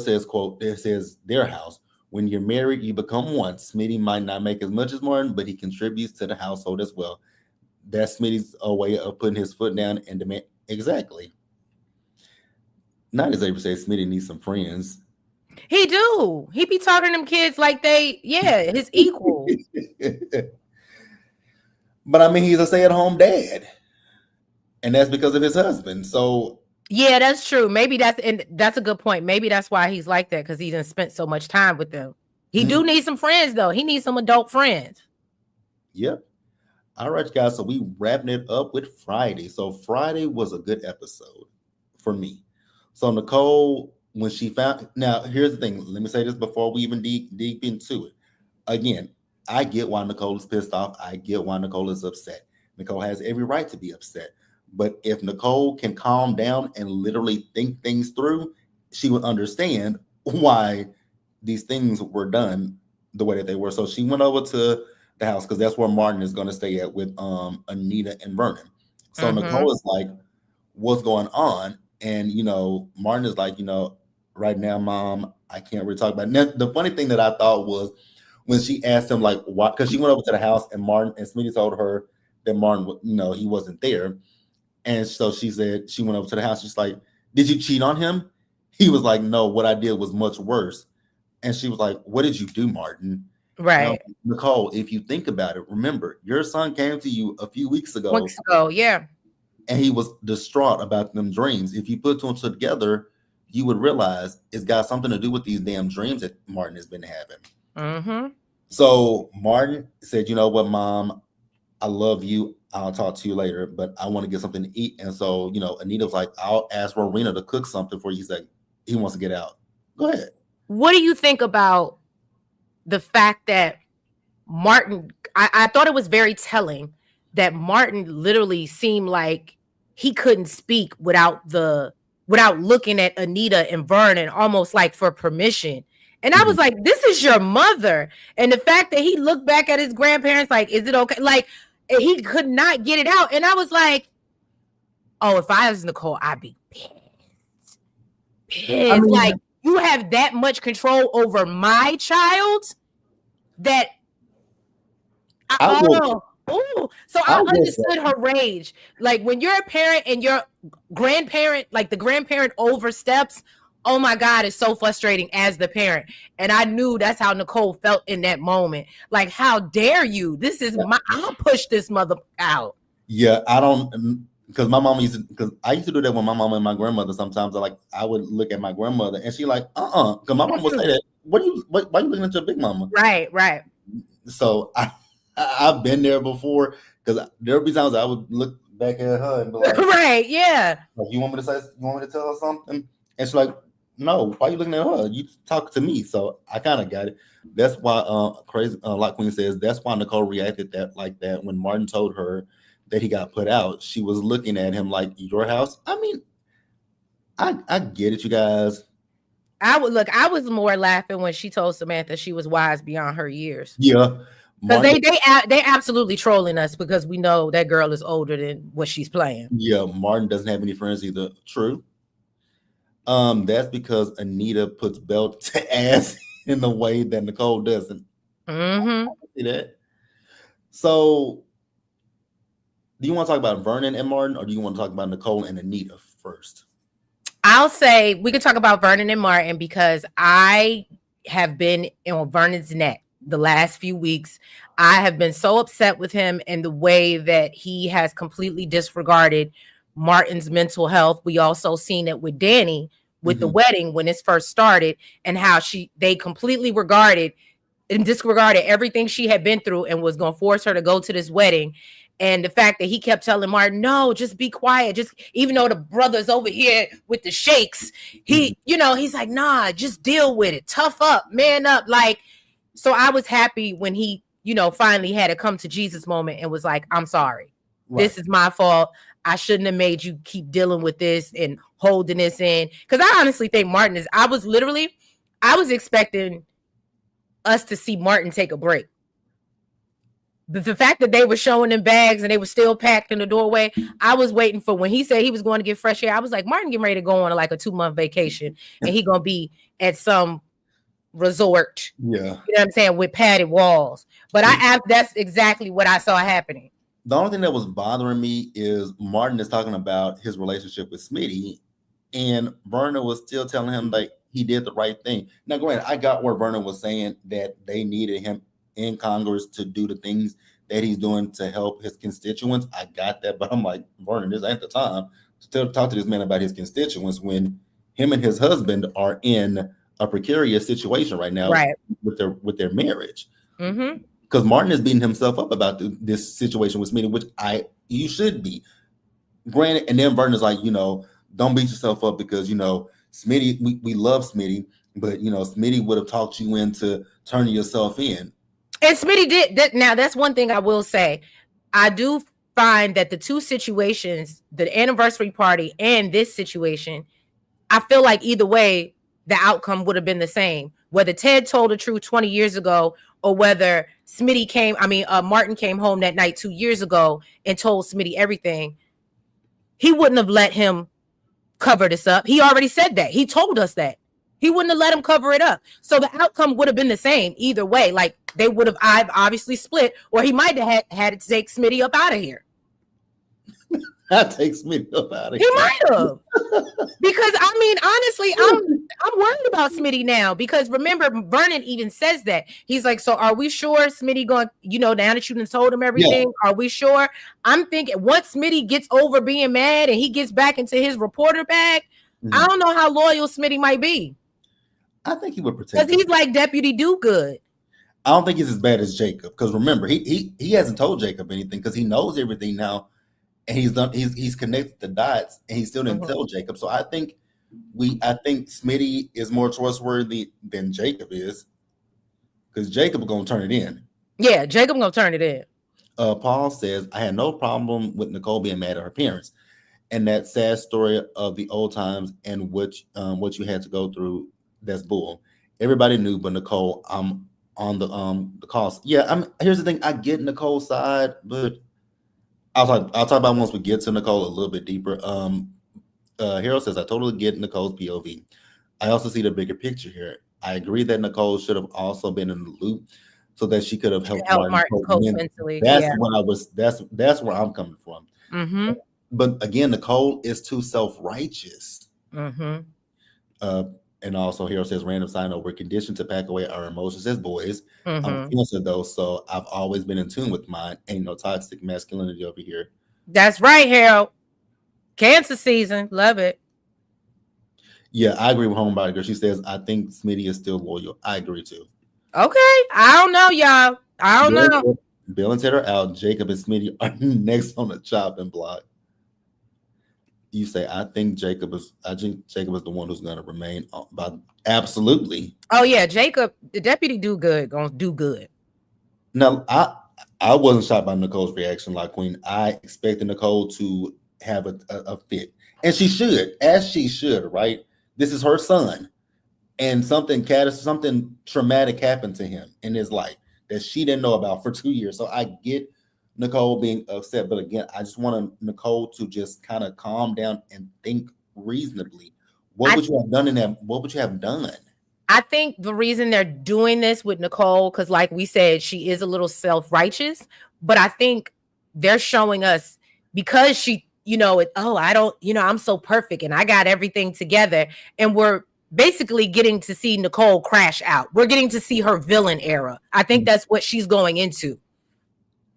says, quote, it says their house. When you're married, you become one. Smitty might not make as much as Martin, but he contributes to the household as well. That's Smitty's way of putting his foot down and demand. Exactly. Not as Xavier says, Smitty needs some friends. He do. He be talking to them kids like his equal. But I mean, he's a stay-at-home dad, and that's because of his husband. So Yeah, that's true. Maybe that's a good point. Maybe that's why he's like that, because he done spent so much time with them. He do need some friends though. He needs some adult friends. yep. All right, guys. So we wrapping it up with Friday. So Friday was a good episode for me. So Nicole, when she found, now here's the thing. Let me say this before we even dig into it. Again, I get why Nicole is pissed off. I get why Nicole is upset. Nicole has every right to be upset. But if Nicole can calm down and literally think things through, she would understand why these things were done the way that they were. So she went over to the house because that's where Martin is going to stay at with Anita and Vernon. So Mm-hmm. Nicole is like, "What's going on?" And Martin is like, "Right now, Mom, I can't really talk about it." Now, the funny thing that I thought was when she asked him like why, because she went over to the house and Martin and Smitty told her that Martin, he wasn't there, and so she said she went over to the house. She's like, "Did you cheat on him?" He was like, "No, what I did was much worse." And she was like, "What did you do, Martin?" And I was Right. like, Nicole, if you think about it, remember your son came to you a few weeks ago Weeks ago, yeah. and he was distraught about them dreams. If you put two and two together, you would realize it's got something to do with these damn dreams that Martin has been having. Mm-hmm. So Martin said, "You know what, Mom? I love you. I'll talk to you later, but I want to get something to eat." And so, Anita was like, "I'll ask Rowena to cook something for you." He's like, he wants to get out. Go ahead. What do you think about the fact that Martin, I thought it was very telling that Martin literally seemed like he couldn't speak without looking at Anita and Vernon almost like for permission. And I was Mhm. like, this is your mother. And the fact that he looked back at his grandparents like, is it okay? Like he could not get it out. And I was like, oh, if I was Nicole, I'd be pissed. I Pissed. mean, Like you have that much control over my child that I will. oh, ooh. So I I will understood her rage. Like when you're a parent and your grandparent, like the grandparent oversteps, oh my God, it's so frustrating as the parent. And I knew that's how Nicole felt in that moment. Like, how dare you? This is I'll push this mother out. Yeah, I don't because my mom used to because I used to do that with my mom and my grandmother. Sometimes I would look at my grandmother and she like because my mom would say that why are you looking at your big mama? Right, right. So I've been there before because there would be times I would look back at her and be like, Right, yeah. "You want me to tell her something?" And she's like, "No, why are you looking at her? You talk to me." So I kind of got it. That's why crazy like Queen says that's why Nicole reacted that like that when Martin told her that he got put out. She was looking at him like your house. I mean, I get it, you guys. I was more laughing when she told Samantha she was wise beyond her years. Yeah, Because Martin. they absolutely trolling us because we know that girl is older than what she's playing. Yeah, Martin doesn't have any friends either. True. That's because Anita puts belt to ass in the way that Nicole doesn't. Mm-hmm. See that? So, do you want to talk about Vernon and Martin, or do you want to talk about Nicole and Anita first? I'll say we could talk about Vernon and Martin because I have been on Vernon's neck the last few weeks. I have been so upset with him and the way that he has completely disregarded Martin's mental health. We also seen it with Danny with the Mm-hmm. wedding when this first started and how they completely regarded and disregarded everything she had been through and was going to force her to go to this wedding. And the fact that he kept telling Martin, no, just be quiet. Just even though the brother's over here with the shakes, Mm-hmm. he's like, nah, just deal with it. Tough up, man up. Like, so I was happy when he, finally had a come to Jesus moment and was like, I'm sorry. Right. This is my fault. I shouldn't have made you keep dealing with this and holding this in. Cause I honestly think I was expecting us to see Martin take a break. The fact that they were showing him bags and they were still packed in the doorway, I was waiting for when he said he was going to get fresh air. I was like, Martin getting ready to go on like a 2-month vacation and he gonna be at some resort, Yeah. you know what I'm saying, with padded walls. But that's exactly what I saw happening. The only thing that was bothering me is Martin is talking about his relationship with Smitty, and Verna was still telling him like he did the right thing. Now, granted, I got where Vernon was saying that they needed him in Congress to do the things that he's doing to help his constituents. I got that, but I'm like, Vernon, this ain't the time to talk to this man about his constituents when him and his husband are in a precarious situation right now Right. with their marriage. Mm-hmm. Because Martin is beating himself up about this situation with Smitty, which you should be. Granted, and then Vernon is like, don't beat yourself up because Smitty, we love Smitty, but Smitty would have talked you into turning yourself in. And Smitty did that. Now, that's one thing I will say. I do find that the two situations, the anniversary party and this situation, I feel like either way, the outcome would have been the same. Whether Ted told the truth 20 years ago or whether Martin came home that night 2 years ago and told Smitty everything, he wouldn't have let him cover this up. He already said that. He told us that. He wouldn't have let him cover it up. So the outcome would have been the same either way. Like they would have obviously split, or he might have had to take Smitty up out of here. That takes me up out of here. He might have. Because honestly, I'm worried about Smitty now. Because remember, Vernon even says that. He's like, so are we sure Smitty going, now that you done told him everything, are we sure? I'm thinking once Smitty gets over being mad and he gets back into his reporter bag, I don't know how loyal Smitty might be. I think he would protect. Because he's like Deputy Do Good. I don't think he's as bad as Jacob. Because remember, he hasn't told Jacob anything because he knows everything now. And he's connected the dots and he still didn't tell Jacob. So I think Smitty is more trustworthy than Jacob is. Because Jacob is gonna turn it in. Yeah, Jacob gonna turn it in. Paul says, I had no problem with Nicole being mad at her parents. And that sad story of the old times and what you had to go through, that's bull. Everybody knew, but Nicole, I'm on the cost. Yeah, here's the thing. I get Nicole's side, but I'll talk about once we get to Nicole a little bit deeper. Harold says, I totally get Nicole's POV. I also see the bigger picture here. I agree that Nicole should have also been in the loop so that she could have helped Martin cope mentally. That's where I'm coming from. Mm-hmm. But again, Nicole is too self-righteous. Mm-hmm. And also Harold says, random side note, we're conditioned to pack away our emotions as boys. I'm Cancer though, so I've always been in tune with mine. Ain't no toxic masculinity over here. That's right, Harold. Cancer season. Love it. Yeah, I agree with Homebody Girl. She says, I think Smitty is still loyal. I agree too. Okay. I don't know, y'all. I don't know. Bill and Ted are out. Jacob and Smitty are next on the chopping block. You say, I think Jacob is the one who's going to remain. But absolutely. Oh yeah, Jacob, the Deputy Do Good, gonna do good. Now, I wasn't shocked by Nicole's reaction, like Queen. I expected Nicole to have a fit, and she should, right? This is her son, and something traumatic happened to him in his life that she didn't know about for 2 years. So I get Nicole being upset, but again, I just want Nicole to just kind of calm down and think reasonably. What would you have done in that? What would you have done? I think the reason they're doing this with Nicole, because like we said, she is a little self-righteous, but I think they're showing us because she, I'm so perfect and I got everything together, and we're basically getting to see Nicole crash out. We're getting to see her villain era. I think that's what she's going into.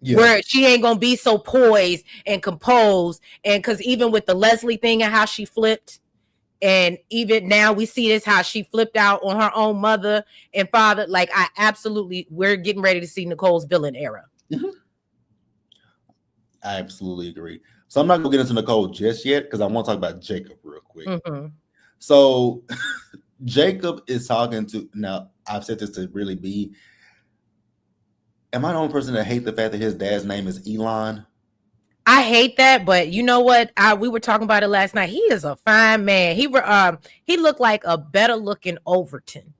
Yeah. Where she ain't gonna be so poised and composed, and because even with the Leslie thing and how she flipped, and even now we see this how she flipped out on her own mother and father. Like we're getting ready to see Nicole's villain era. Mm-hmm. I absolutely agree. So I'm not gonna get into Nicole just yet because I want to talk about Jacob real quick. Mm-hmm. So Jacob is talking to, now I've said this to really be, am I the only person that hates the fact that his dad's name is Elon? I hate that, but you know what? We were talking about it last night. He is a fine man. He looked like a better looking Overton.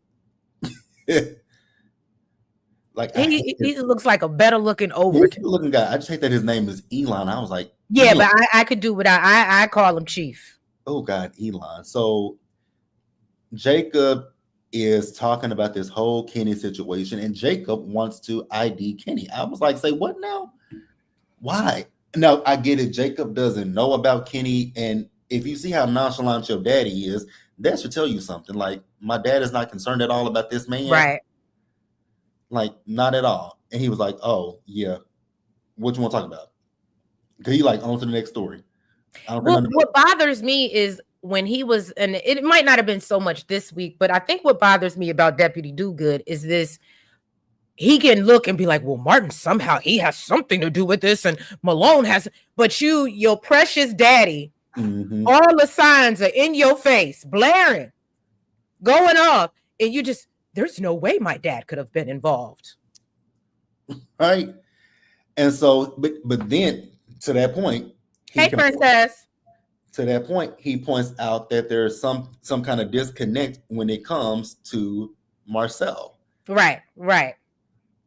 Like he looks like a better looking Overton. He's a looking guy. I just hate that his name is Elon. I was like, yeah, Elon. But I could do without. I call him Chief. Oh God, Elon. So Jacob is talking about this whole Kenny situation, and Jacob wants to ID Kenny. I was like, say what now? Why? Now I get it. Jacob doesn't know about Kenny, and if you see how nonchalant your daddy is, that should tell you something. Like, my dad is not concerned at all about this man. Right. Like, not at all. And he was like, oh, yeah. What you want to talk about? Because he like, on to the next story. I don't think Well, nothing what bothers me is when he was, and it might not have been so much this week, but I think what bothers me about Deputy Dogood is this. He can look and be like, well, Martin, somehow he has something to do with this, and Malone has, but your precious daddy, all the signs are in your face, blaring, going off, and you just, there's no way my dad could have been involved. Right. And so, but then to that point, hey, princess. To that point, he points out that there's some kind of disconnect when it comes to Marcel. Right.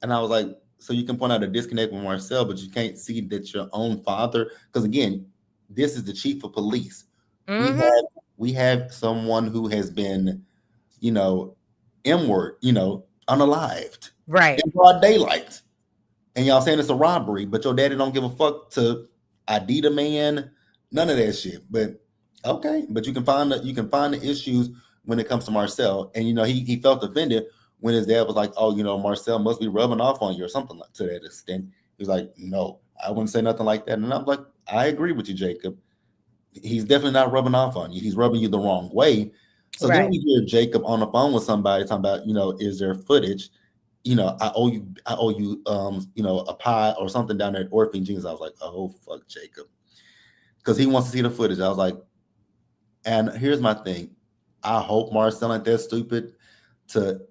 And I was like, so you can point out a disconnect with Marcel, but you can't see that your own father, because again, this is the chief of police. Mm-hmm. We have someone who has been, M-word, unalived. Right. In broad daylight. And y'all saying it's a robbery, but your daddy don't give a fuck to ID the man, none of that shit. But okay, but you can find the issues when it comes to Marcel. And he felt offended when his dad was like, oh, Marcel must be rubbing off on you or something like to that extent. He was like, no, I wouldn't say nothing like that. And I'm like, I agree with you, Jacob. He's definitely not rubbing off on you. He's rubbing you the wrong way. So then we hear Jacob on the phone with somebody talking about, is there footage? I owe you, a pie or something down there at Orphan Jeans. I was like, oh, fuck Jacob. Because he wants to see the footage. I was like, and here's my thing. I hope Marcel ain't that stupid to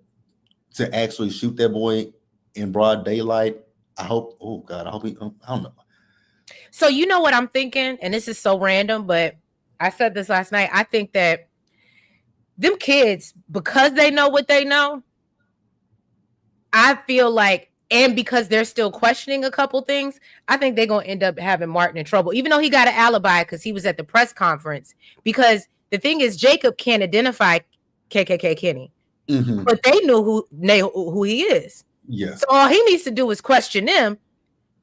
actually shoot that boy in broad daylight. I hope, oh God, I hope I don't know. So you know what I'm thinking? And this is so random, but I said this last night. I think that them kids, because they know what they know, I feel like, and because they're still questioning a couple things, I think they're going to end up having Martin in trouble, even though he got an alibi because he was at the press conference. Because the thing is, Jacob can't identify KKK Kenny, but they knew who he is. Yeah. So all he needs to do is question them,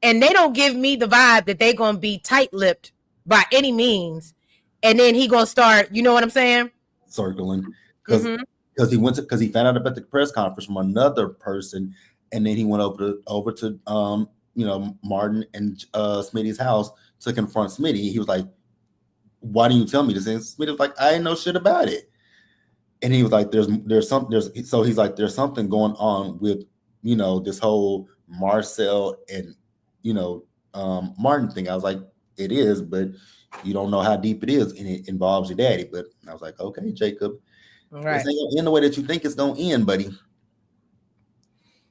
and they don't give me the vibe that they're going to be tight-lipped by any means. And then he going to start, you know what I'm saying? Circling. Because he found out about the press conference from another person, and then he went over to Martin and Smitty's house to confront Smitty. He was like, "Why didn't you tell me this?" And Smitty was like, "I didn't know shit about it." And he was like, "There's something going on with this whole Marcel and Martin thing." I was like, "It is, but you don't know how deep it is, and it involves your daddy." But I was like, "Okay, Jacob." Right. This ain't gonna end the way that you think it's gonna end, buddy.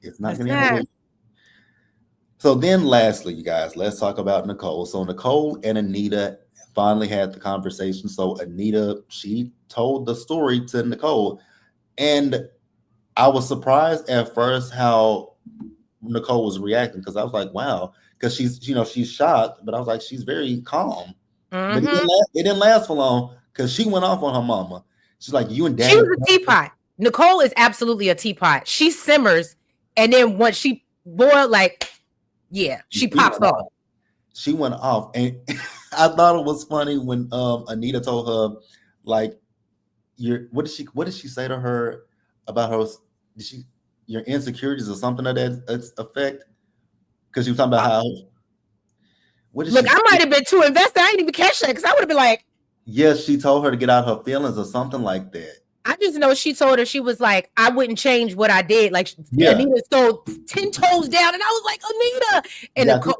It's not gonna end the way. So then lastly, you guys, let's talk about Nicole. So Nicole and Anita finally had the conversation. So Anita, she told the story to Nicole. And I was surprised at first how Nicole was reacting, because I was like, wow, because she's shocked, but I was like, she's very calm. But it didn't last for long, because she went off on her mama. She's like, you and Daddy. She was a teapot. Nicole is absolutely a teapot. She simmers, and then once she boiled, like, yeah, she pops off. She went off, and I thought it was funny when Anita told her, like, what did she say to her about her? Your insecurities or something of that effect? Because she was talking about how. Look, I might have been too invested. I didn't even catch that, because I would have been like. Yes, she told her to get out her feelings or something like that. I just know she told her, she was like, I wouldn't change what I did. Like, yeah. Anita stole 10 toes down, and I was like, Anita. And oh,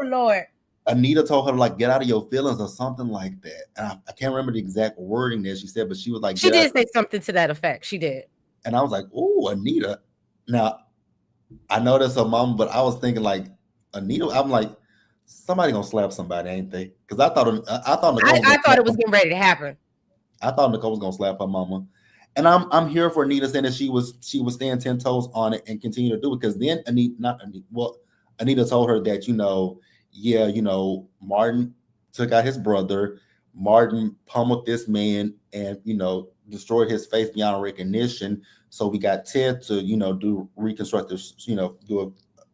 Lord. Anita told her to, like, get out of your feelings or something like that. And I can't remember the exact wording that she said, but she was like, she did say something to that effect. She did. And I was like, oh, Anita. Now, I know that's her mom, but I was thinking, like, Anita, I'm like, somebody gonna slap somebody, ain't they? Because I thought it was getting ready to happen. I thought Nicole was gonna slap her mama, and I'm here for Anita saying that she was staying 10 toes on it and continue to do it. Because then Anita told her that Martin took out his brother, Martin pummeled this man, and destroyed his face beyond recognition. So we got Ted to do reconstructive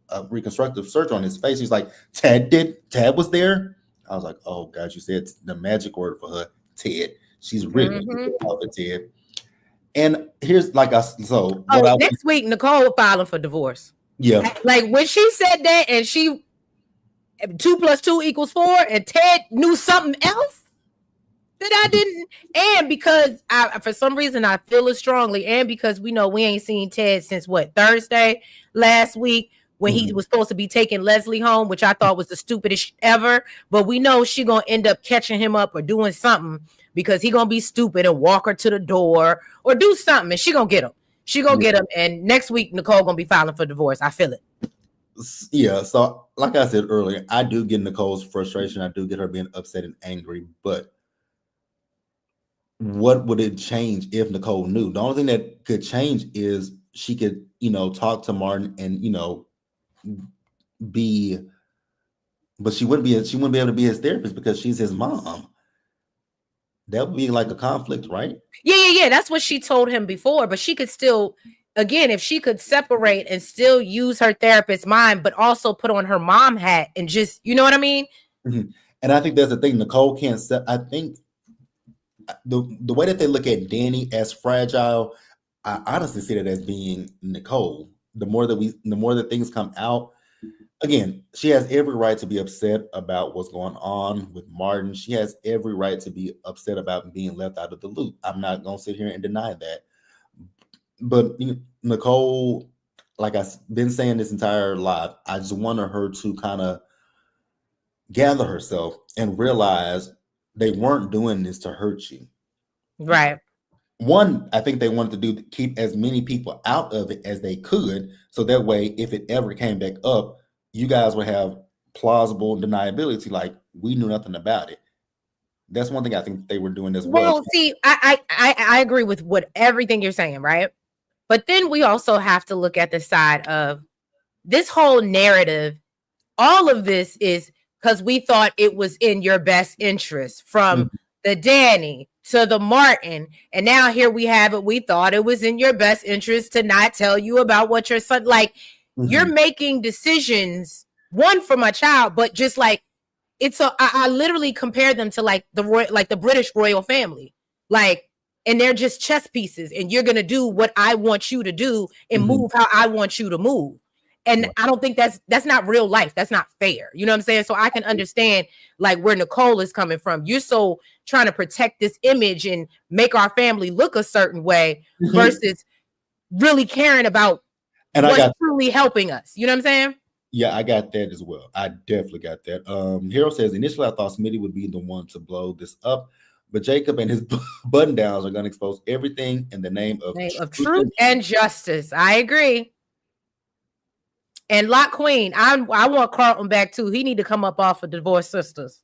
a reconstructive surgery on his face. He's like, Ted was there. I was like, oh God, you said the magic word for her, Ted. She's really off of Ted. And here's next week Nicole filing for divorce. Yeah. Like when she said that and she 2 + 2 = 4 and Ted knew something else that I didn't, and because for some reason I feel it strongly, and because we know we ain't seen Ted since Thursday last week when he was supposed to be taking Leslie home, which I thought was the stupidest ever, but we know she gonna end up catching him up or doing something because he gonna be stupid and walk her to the door or do something and she gonna get him. She gonna get him, and next week Nicole gonna be filing for divorce. I feel it. Yeah, so like I said earlier, I do get Nicole's frustration. I do get her being upset and angry, but what would it change if Nicole knew? The only thing that could change is she could, talk to Martin and, but she wouldn't be able to be his therapist because she's his mom. That would be like a conflict, right? Yeah. That's what she told him before, but she could still, again, if she could separate and still use her therapist's mind, but also put on her mom hat and just, you know what I mean? Mm-hmm. And I think that's the thing. Nicole can't I think the way that they look at Danny as fragile, I honestly see that as being Nicole. The more that things come out, again, she has every right to be upset about what's going on with Martin. She has every right to be upset about being left out of the loop. I'm not going to sit here and deny that. But Nicole, like I've been saying this entire live, I just wanted her to kind of gather herself and realize they weren't doing this to hurt you. Right. One, I think they wanted to keep as many people out of it as they could. So that way, if it ever came back up, you guys would have plausible deniability. Like, we knew nothing about it. That's one thing I think they were doing as well. Well, see, I agree with everything you're saying, right? But then we also have to look at the side of this whole narrative. All of this is because we thought it was in your best interest, from the Danny to the Martin. And now here we have it. We thought it was in your best interest to not tell you about what your son, like, you're making decisions, one for my child, but just like, I literally compare them to like the British royal family, like, and they're just chess pieces, and you're gonna do what I want you to do and move how I want you to move. And I don't think that's not real life. That's not fair. You know what I'm saying? So I can understand like where Nicole is coming from. You're so trying to protect this image and make our family look a certain way versus really caring about what's truly helping us. You know what I'm saying? Yeah, I got that as well. I definitely got that. Hero says, initially I thought Smitty would be the one to blow this up, but Jacob and his button downs are going to expose everything in the name of truth and justice. I agree. And Lock Queen, I want Carlton back too. He need to come up off of Divorced Sisters.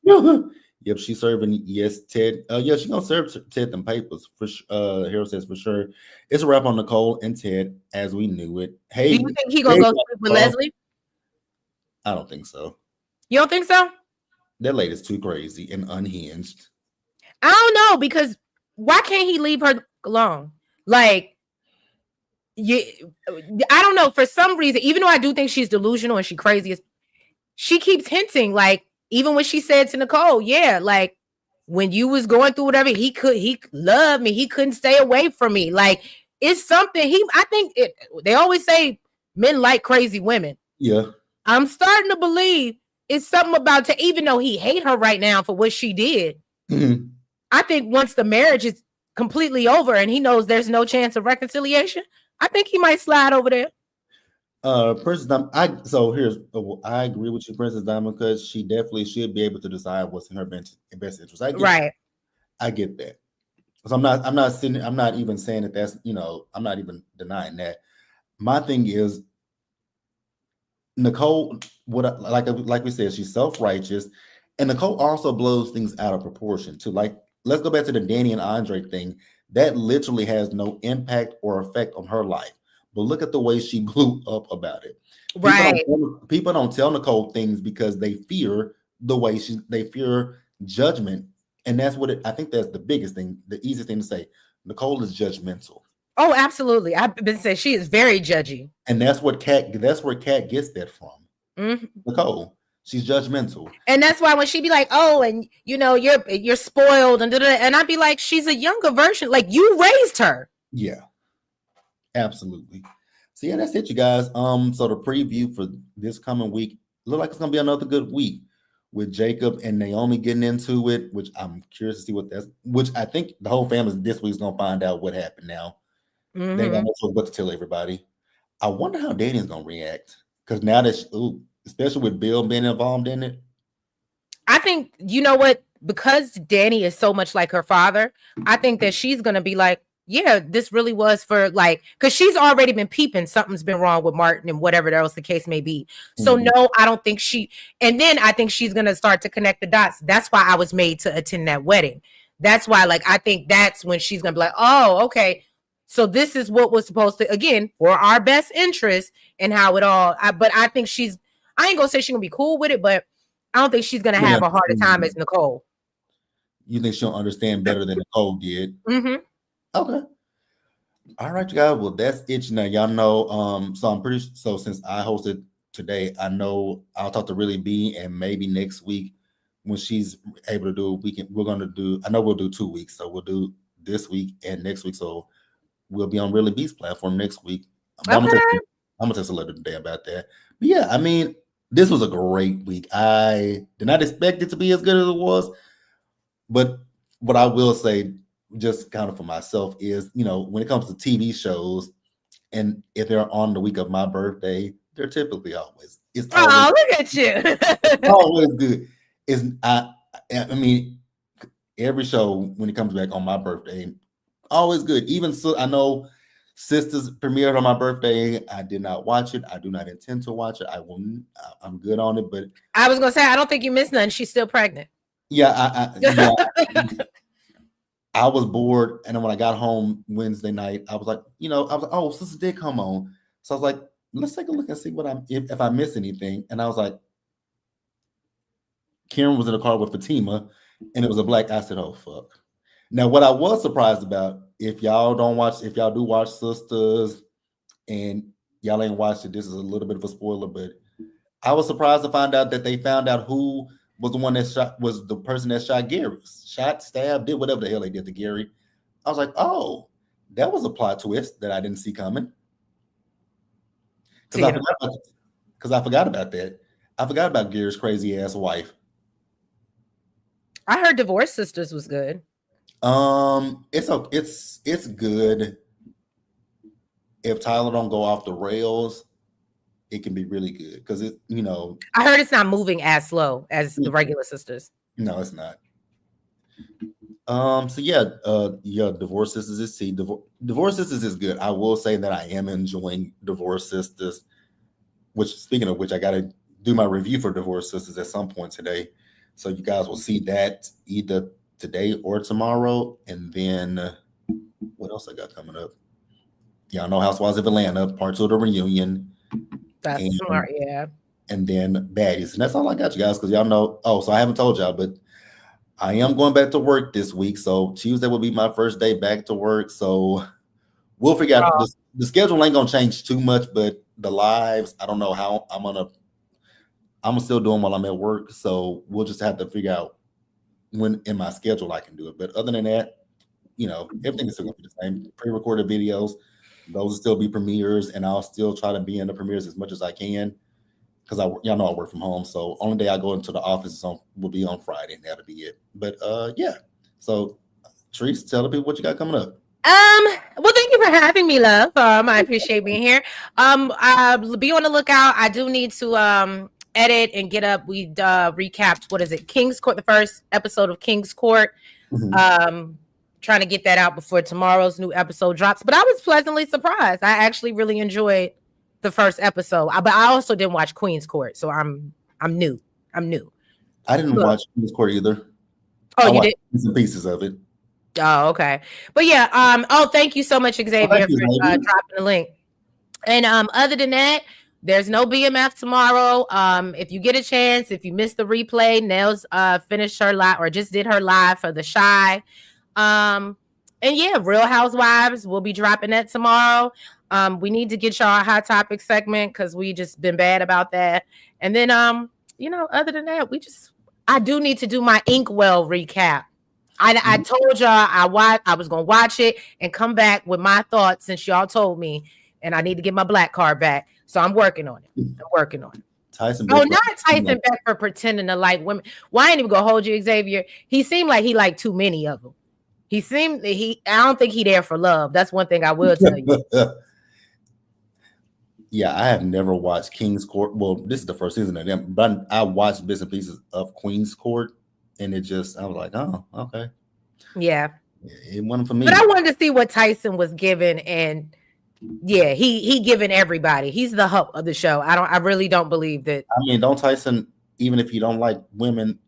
Yep, she's serving. Yes, Ted. Yeah, she's gonna serve Ted them papers. For Hero says for sure. It's a wrap on Nicole and Ted as we knew it. Hey, do you think he gonna go sleep with Leslie? I don't think so. You don't think so? That lady's too crazy and unhinged. I don't know, because why can't he leave her alone? Like, I don't know. For some reason, even though I do think she's delusional and she's crazy, she keeps hinting, like, even when she said to Nicole, yeah, like, when you was going through whatever, he loved me. He couldn't stay away from me. Like, it's something I think they always say men like crazy women. Yeah. I'm starting to believe it's something about even though he hate her right now for what she did. I think once the marriage is completely over and he knows there's no chance of reconciliation, I think he might slide over there. Princess Diamond, I agree with you, Princess Diamond, because she definitely should be able to decide what's in her best interest. I get that. So I'm not even saying that that's, I'm not even denying that. My thing is, Nicole, like we said, she's self-righteous, and Nicole also blows things out of proportion too. Like, let's go back to the Danny and Andre thing. That literally has no impact or effect on her life. But look at the way she blew up about it. Right. People don't tell Nicole things because they fear they fear judgment. And that's I think that's the biggest thing, the easiest thing to say. Nicole is judgmental. Oh, absolutely. I've been saying she is very judgy. And that's where Kat gets that from. Nicole. She's judgmental. And that's why when she be like, "Oh, and you're spoiled," and and I'd be like, "She's a younger version. Like you raised her." Yeah, absolutely. So yeah, that's it, you guys. So the preview for this coming week look like it's gonna be another good week with Jacob and Naomi getting into it, which I'm curious to see what that's. Which I think the whole family this week's gonna find out what happened. Now they ain't got no choice but to tell everybody. I wonder how Danny's gonna react because now that especially with Bill being involved in it. I think you know what, because Danny is so much like her father, I think that she's gonna be like, yeah, this really was for like, because she's already been peeping something's been wrong with Martin and whatever else the case may be. So no, I don't think and then I think she's gonna start to connect the dots. That's why I was made to attend that wedding. That's why, like, I think that's when she's gonna be like, oh, okay. So this is what was supposed to, again, for our best interest and how it all. But I think I ain't gonna say she's gonna be cool with it, but I don't think she's gonna have a harder time as Nicole. You think she'll understand better than Nicole did? Mm-hmm. Okay. All right, you guys. Well, that's it. Now, y'all know. So I'm pretty. So since I hosted today, I know I'll talk to Really B, and maybe next week when she's able to do, we're gonna do. I know we'll do 2 weeks, so we'll do this week and next week. So we'll be on Really B's platform next week. Okay. I'm gonna text a letter today about that. But yeah, I mean, this was a great week. I did not expect it to be as good as it was, but what I will say, just kind of for myself, is when it comes to TV shows, and if they're on the week of my birthday, they're typically always look at you. always good. I mean, every show when it comes back on my birthday, always good. Even so, I know Sisters premiered on my birthday. I did not watch it. I do not intend to watch it. I'm good on it, but I was gonna say I don't think you missed nothing. She's still pregnant. Yeah, I was bored, and then when I got home Wednesday night, I was like, oh, Sister did come on, so I was like, let's take a look and see if I miss anything, and I was like, Karen was in the car with Fatima, and it was a black. I said, oh fuck. Now, what I was surprised about, if y'all do watch Sisters, and y'all ain't watched it, this is a little bit of a spoiler, but I was surprised to find out that they found out who was the one that was the person that shot Gary. Stabbed, did whatever the hell they did to Gary. I was like, oh, that was a plot twist that I didn't see coming. Because I forgot about that. I forgot about Gary's crazy ass wife. I heard Divorce Sisters was good. It's good. If Tyler don't go off the rails, it can be really good because I heard it's not moving as slow as the regular Sisters. No, it's not. So yeah, Divorce Sisters is Divorce Sisters is good. I will say that I am enjoying Divorce Sisters. Which, speaking of which, I got to do my review for Divorce Sisters at some point today, so you guys will see that either today or tomorrow. And then what else I got coming up? Y'all know Housewives of Atlanta, part 2 of the reunion. That's smart, yeah. And then Baddies. And that's all I got, you guys, because y'all know. Oh, so I haven't told y'all, but I am going back to work this week. So Tuesday will be my first day back to work. So we'll figure out. The schedule ain't going to change too much, but the lives, I don't know how I'm still doing while I'm at work. So we'll just have to figure out when in my schedule I can do it. But other than that, everything is still going to be the same. Pre-recorded videos. Those will still be premieres, and I'll still try to be in the premieres as much as I can because y'all know I work from home. So only day I go into the office will be on Friday, and that'll be it. But yeah. So Therese, tell the people what you got coming up. Well, thank you for having me, love. I appreciate being here. Be on the lookout. I do need to edit and get up. We recapped, what is it, King's Court, the first episode of King's Court. Mm-hmm. Trying to get that out before tomorrow's new episode drops. But I was pleasantly surprised. I actually really enjoyed the first episode. But I also didn't watch Queen's Court, so I'm new. I didn't watch Queen's Court either. Oh, you did? Some pieces of it. Oh, okay. But yeah, thank you so much, Xavier, for dropping the link. And other than that, there's no BMF tomorrow. If you get a chance, if you missed the replay, Nell's finished her live or just did her live for the Shy. And yeah, Real Housewives, we'll be dropping that tomorrow. We need to get y'all a hot topic segment because we just been bad about that. And then other than that, I do need to do my Inkwell recap. I told y'all I was gonna watch it and come back with my thoughts since y'all told me, and I need to get my black card back. So I'm working on it. Tyson. Oh, not Tyson Beckford pretending to like women. Well, I ain't even gonna hold you, Xavier. He seemed like he liked too many of them. I don't think he there for love. That's one thing I will tell you. Yeah, I have never watched King's Court. Well, this is the first season of them, but I watched bits and pieces of Queen's Court, and I was like, oh, okay. Yeah. It wasn't for me. But I wanted to see what Tyson was giving, and yeah, he giving everybody. He's the hub of the show. I really don't believe that. I mean, don't Tyson, even if he don't like women,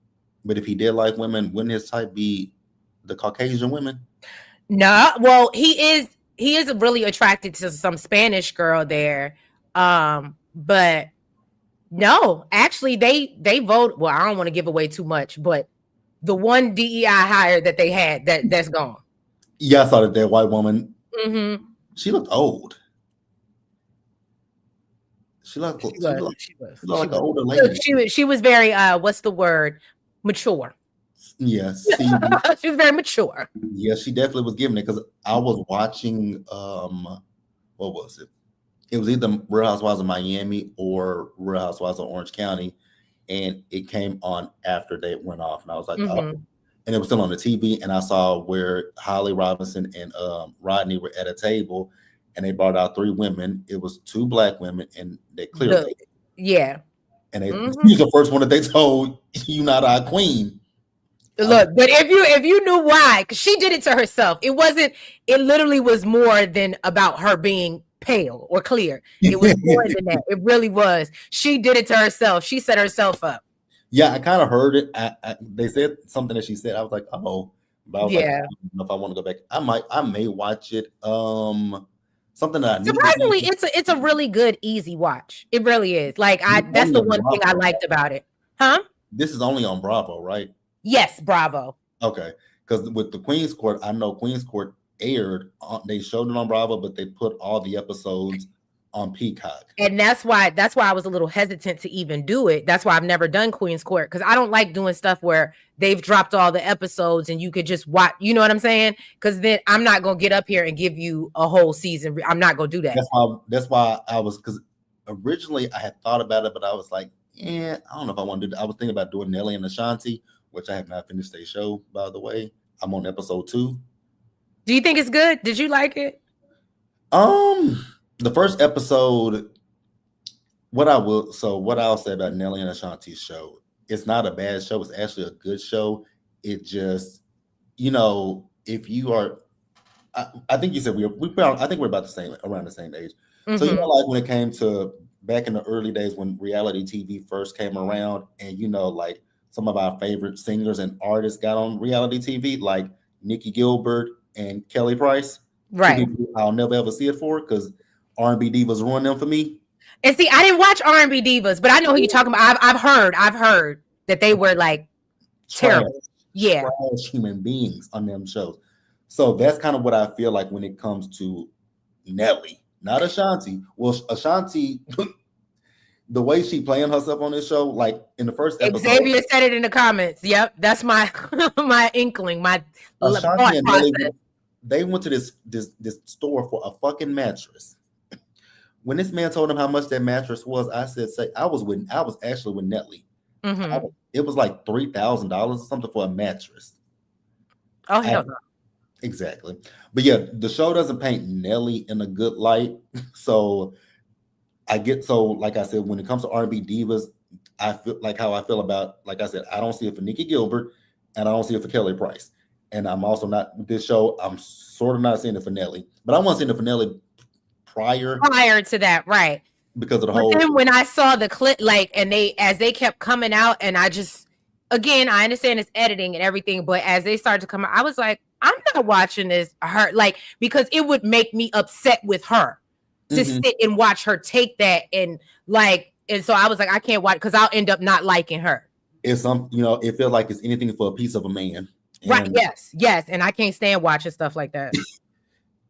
but if he did like women, wouldn't his type be the Caucasian women? No, well, he is really attracted to some Spanish girl there. But no, actually they vote. Well, I don't want to give away too much, but the one DEI hire that they had that's gone. Yeah, I saw that white woman. Mm-hmm. She looked old. She looked like an older lady. She was very what's the word? Mature. Yes. She was very mature. Yeah, she definitely was giving it, because I was watching what was it? It was either Real Housewives of Miami or Real Housewives of Orange County, and it came on after they went off, and I was like, oh. And it was still on the TV, and I saw where Holly Robinson and Rodney were at a table, and they brought out 3 women. It was 2 black women, and they clearly, yeah. And she's the first one that they told, "You not our queen." Look, but if you knew why, because she did it to herself. It literally was more than about her being pale or clear. It was more than that. It really was. She did it to herself. She set herself up. Yeah, I kind of heard it. They said something that she said. I was like, oh, but I was like, I don't know if I want to go back. I may watch it. Something that I surprisingly, it's a really good, easy watch. It really is. Like that's the one thing I liked about it. Huh? This is only on Bravo, right? Yes, Bravo. Okay, because with the Queen's Court, I know Queen's Court aired. They showed it on Bravo, but they put all the episodes on Peacock. And that's why I was a little hesitant to even do it. That's why I've never done Queen's Court, because I don't like doing stuff where they've dropped all the episodes and you could just watch. You know what I'm saying? Because then I'm not gonna get up here and give you a whole season. I'm not gonna do that. That's why I was, because originally I had thought about it, but I was like, I don't know if I want to do that. I was thinking about doing Nelly and Ashanti, which I have not finished their show, by the way. I'm on episode 2. Do you think it's good? Did you like it? The first episode, what I'll say about Nelly and Ashanti's show, it's not a bad show. It's actually a good show. It just, if you are, I think you said I think we're about around the same age. Mm-hmm. So, like when it came to back in the early days when reality TV first came around, and, like some of our favorite singers and artists got on reality TV, like Nikki Gilbert and Kelly Price. Right. I'll never ever see it for, because R&B divas ruined them for me. And see, I didn't watch R&B divas, but I know who you're talking about. I've heard that they were like terrible. Trash human beings on them shows. So that's kind of what I feel like when it comes to Nelly, not Ashanti. Well, Ashanti, the way she playing herself on this show, like in the first episode, Xavier said it in the comments. Yep, that's my my inkling, my Ashanti and Nelly, they went to this store for a fucking mattress. When this man told him how much that mattress was, I said, I was actually with Nelly. Mm-hmm. It was like $3,000 or something for a mattress. Oh, hell no. Exactly. But yeah, the show doesn't paint Nelly in a good light. So like I said, when it comes to R&B divas, I feel like how I feel about, like I said, I don't see it for Nikki Gilbert, and I don't see it for Kelly Price. And I'm also not, with this show, I'm sort of not seeing it for Nelly. But I want to see it for Nelly prior to that, right? Because of the whole. Then when I saw the clip, and they kept coming out, and I just, again, I understand it's editing and everything, but as they started to come out, I was like, I'm not watching this because it would make me upset with her to sit and watch her take that and so I was like, I can't watch, because I'll end up not liking her. It's it feels like it's anything for a piece of a man. Right? Yes, and I can't stand watching stuff like that.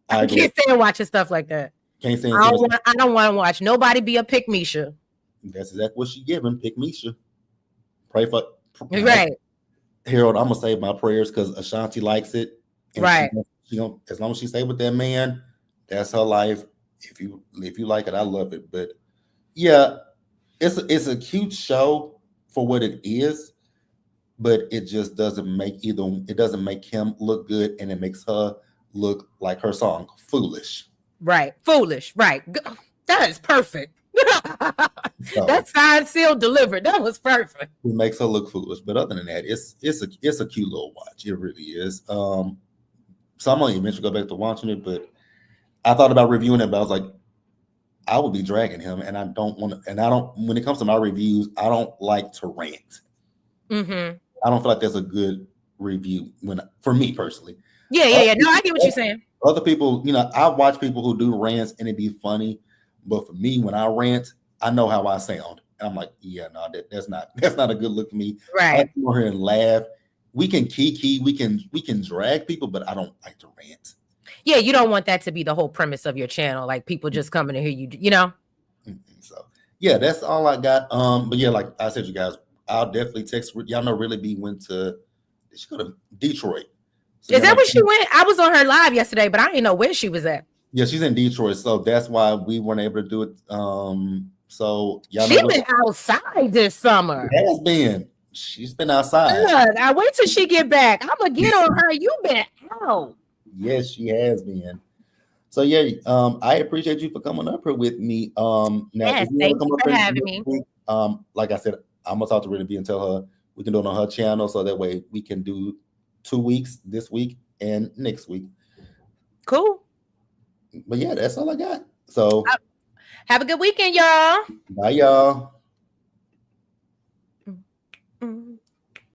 I can't stand watching stuff like that. Can't stand. I don't want to watch nobody be a pick Misha. That's exactly what she giving, pick Misha. pray for Right. Harold. I'm gonna save my prayers because Ashanti likes it, and Right. she gonna, as long as she stay with that man, that's her life. If you like it, I love it. But yeah, it's a cute show for what it is, but it just doesn't make it doesn't make him look good, and it makes her look like her song foolish. Right. Foolish. Right. That is perfect. So That sign sealed delivered. That was perfect. it makes her look foolish. But other than that, it's a cute little watch. It really is. So I'm gonna eventually go back to watching it, but I thought about reviewing it, but I was like, I would be dragging him, and I don't want to. And I don't. When it comes to my reviews, I don't like to rant. Mm-hmm. I don't feel like that's a good review for me personally. Yeah. No, I get what you're saying. Other people, I watch people who do rants and it be funny, but for me, when I rant, I know how I sound. And I'm like, yeah, no, that's not a good look for me. Right. I like to go here and laugh. We can kiki, we can drag people, but I don't like to rant. Yeah, you don't want that to be the whole premise of your channel, like people just coming to hear you, So yeah, that's all I got. But yeah, like I said, you guys, I'll definitely text. Y'all know Really B went to, did she go to Detroit? So is that where she went? I was on her live yesterday, but I didn't know where she was at. Yeah, she's in Detroit, so that's why we weren't able to do it. So y'all She's been outside this summer. She's been outside. Good. I wait till she get back. I'm gonna get on her. You been out. Yes, she has been. So yeah, I appreciate you for coming up here with me. Now, yes, thank you for having me. Like I said, I'm gonna talk to Really B and tell her we can do it on her channel, so that way we can do 2 weeks this week and next week. Cool. But yeah, that's all I got. So have a good weekend, y'all. Bye, y'all. Mm-hmm.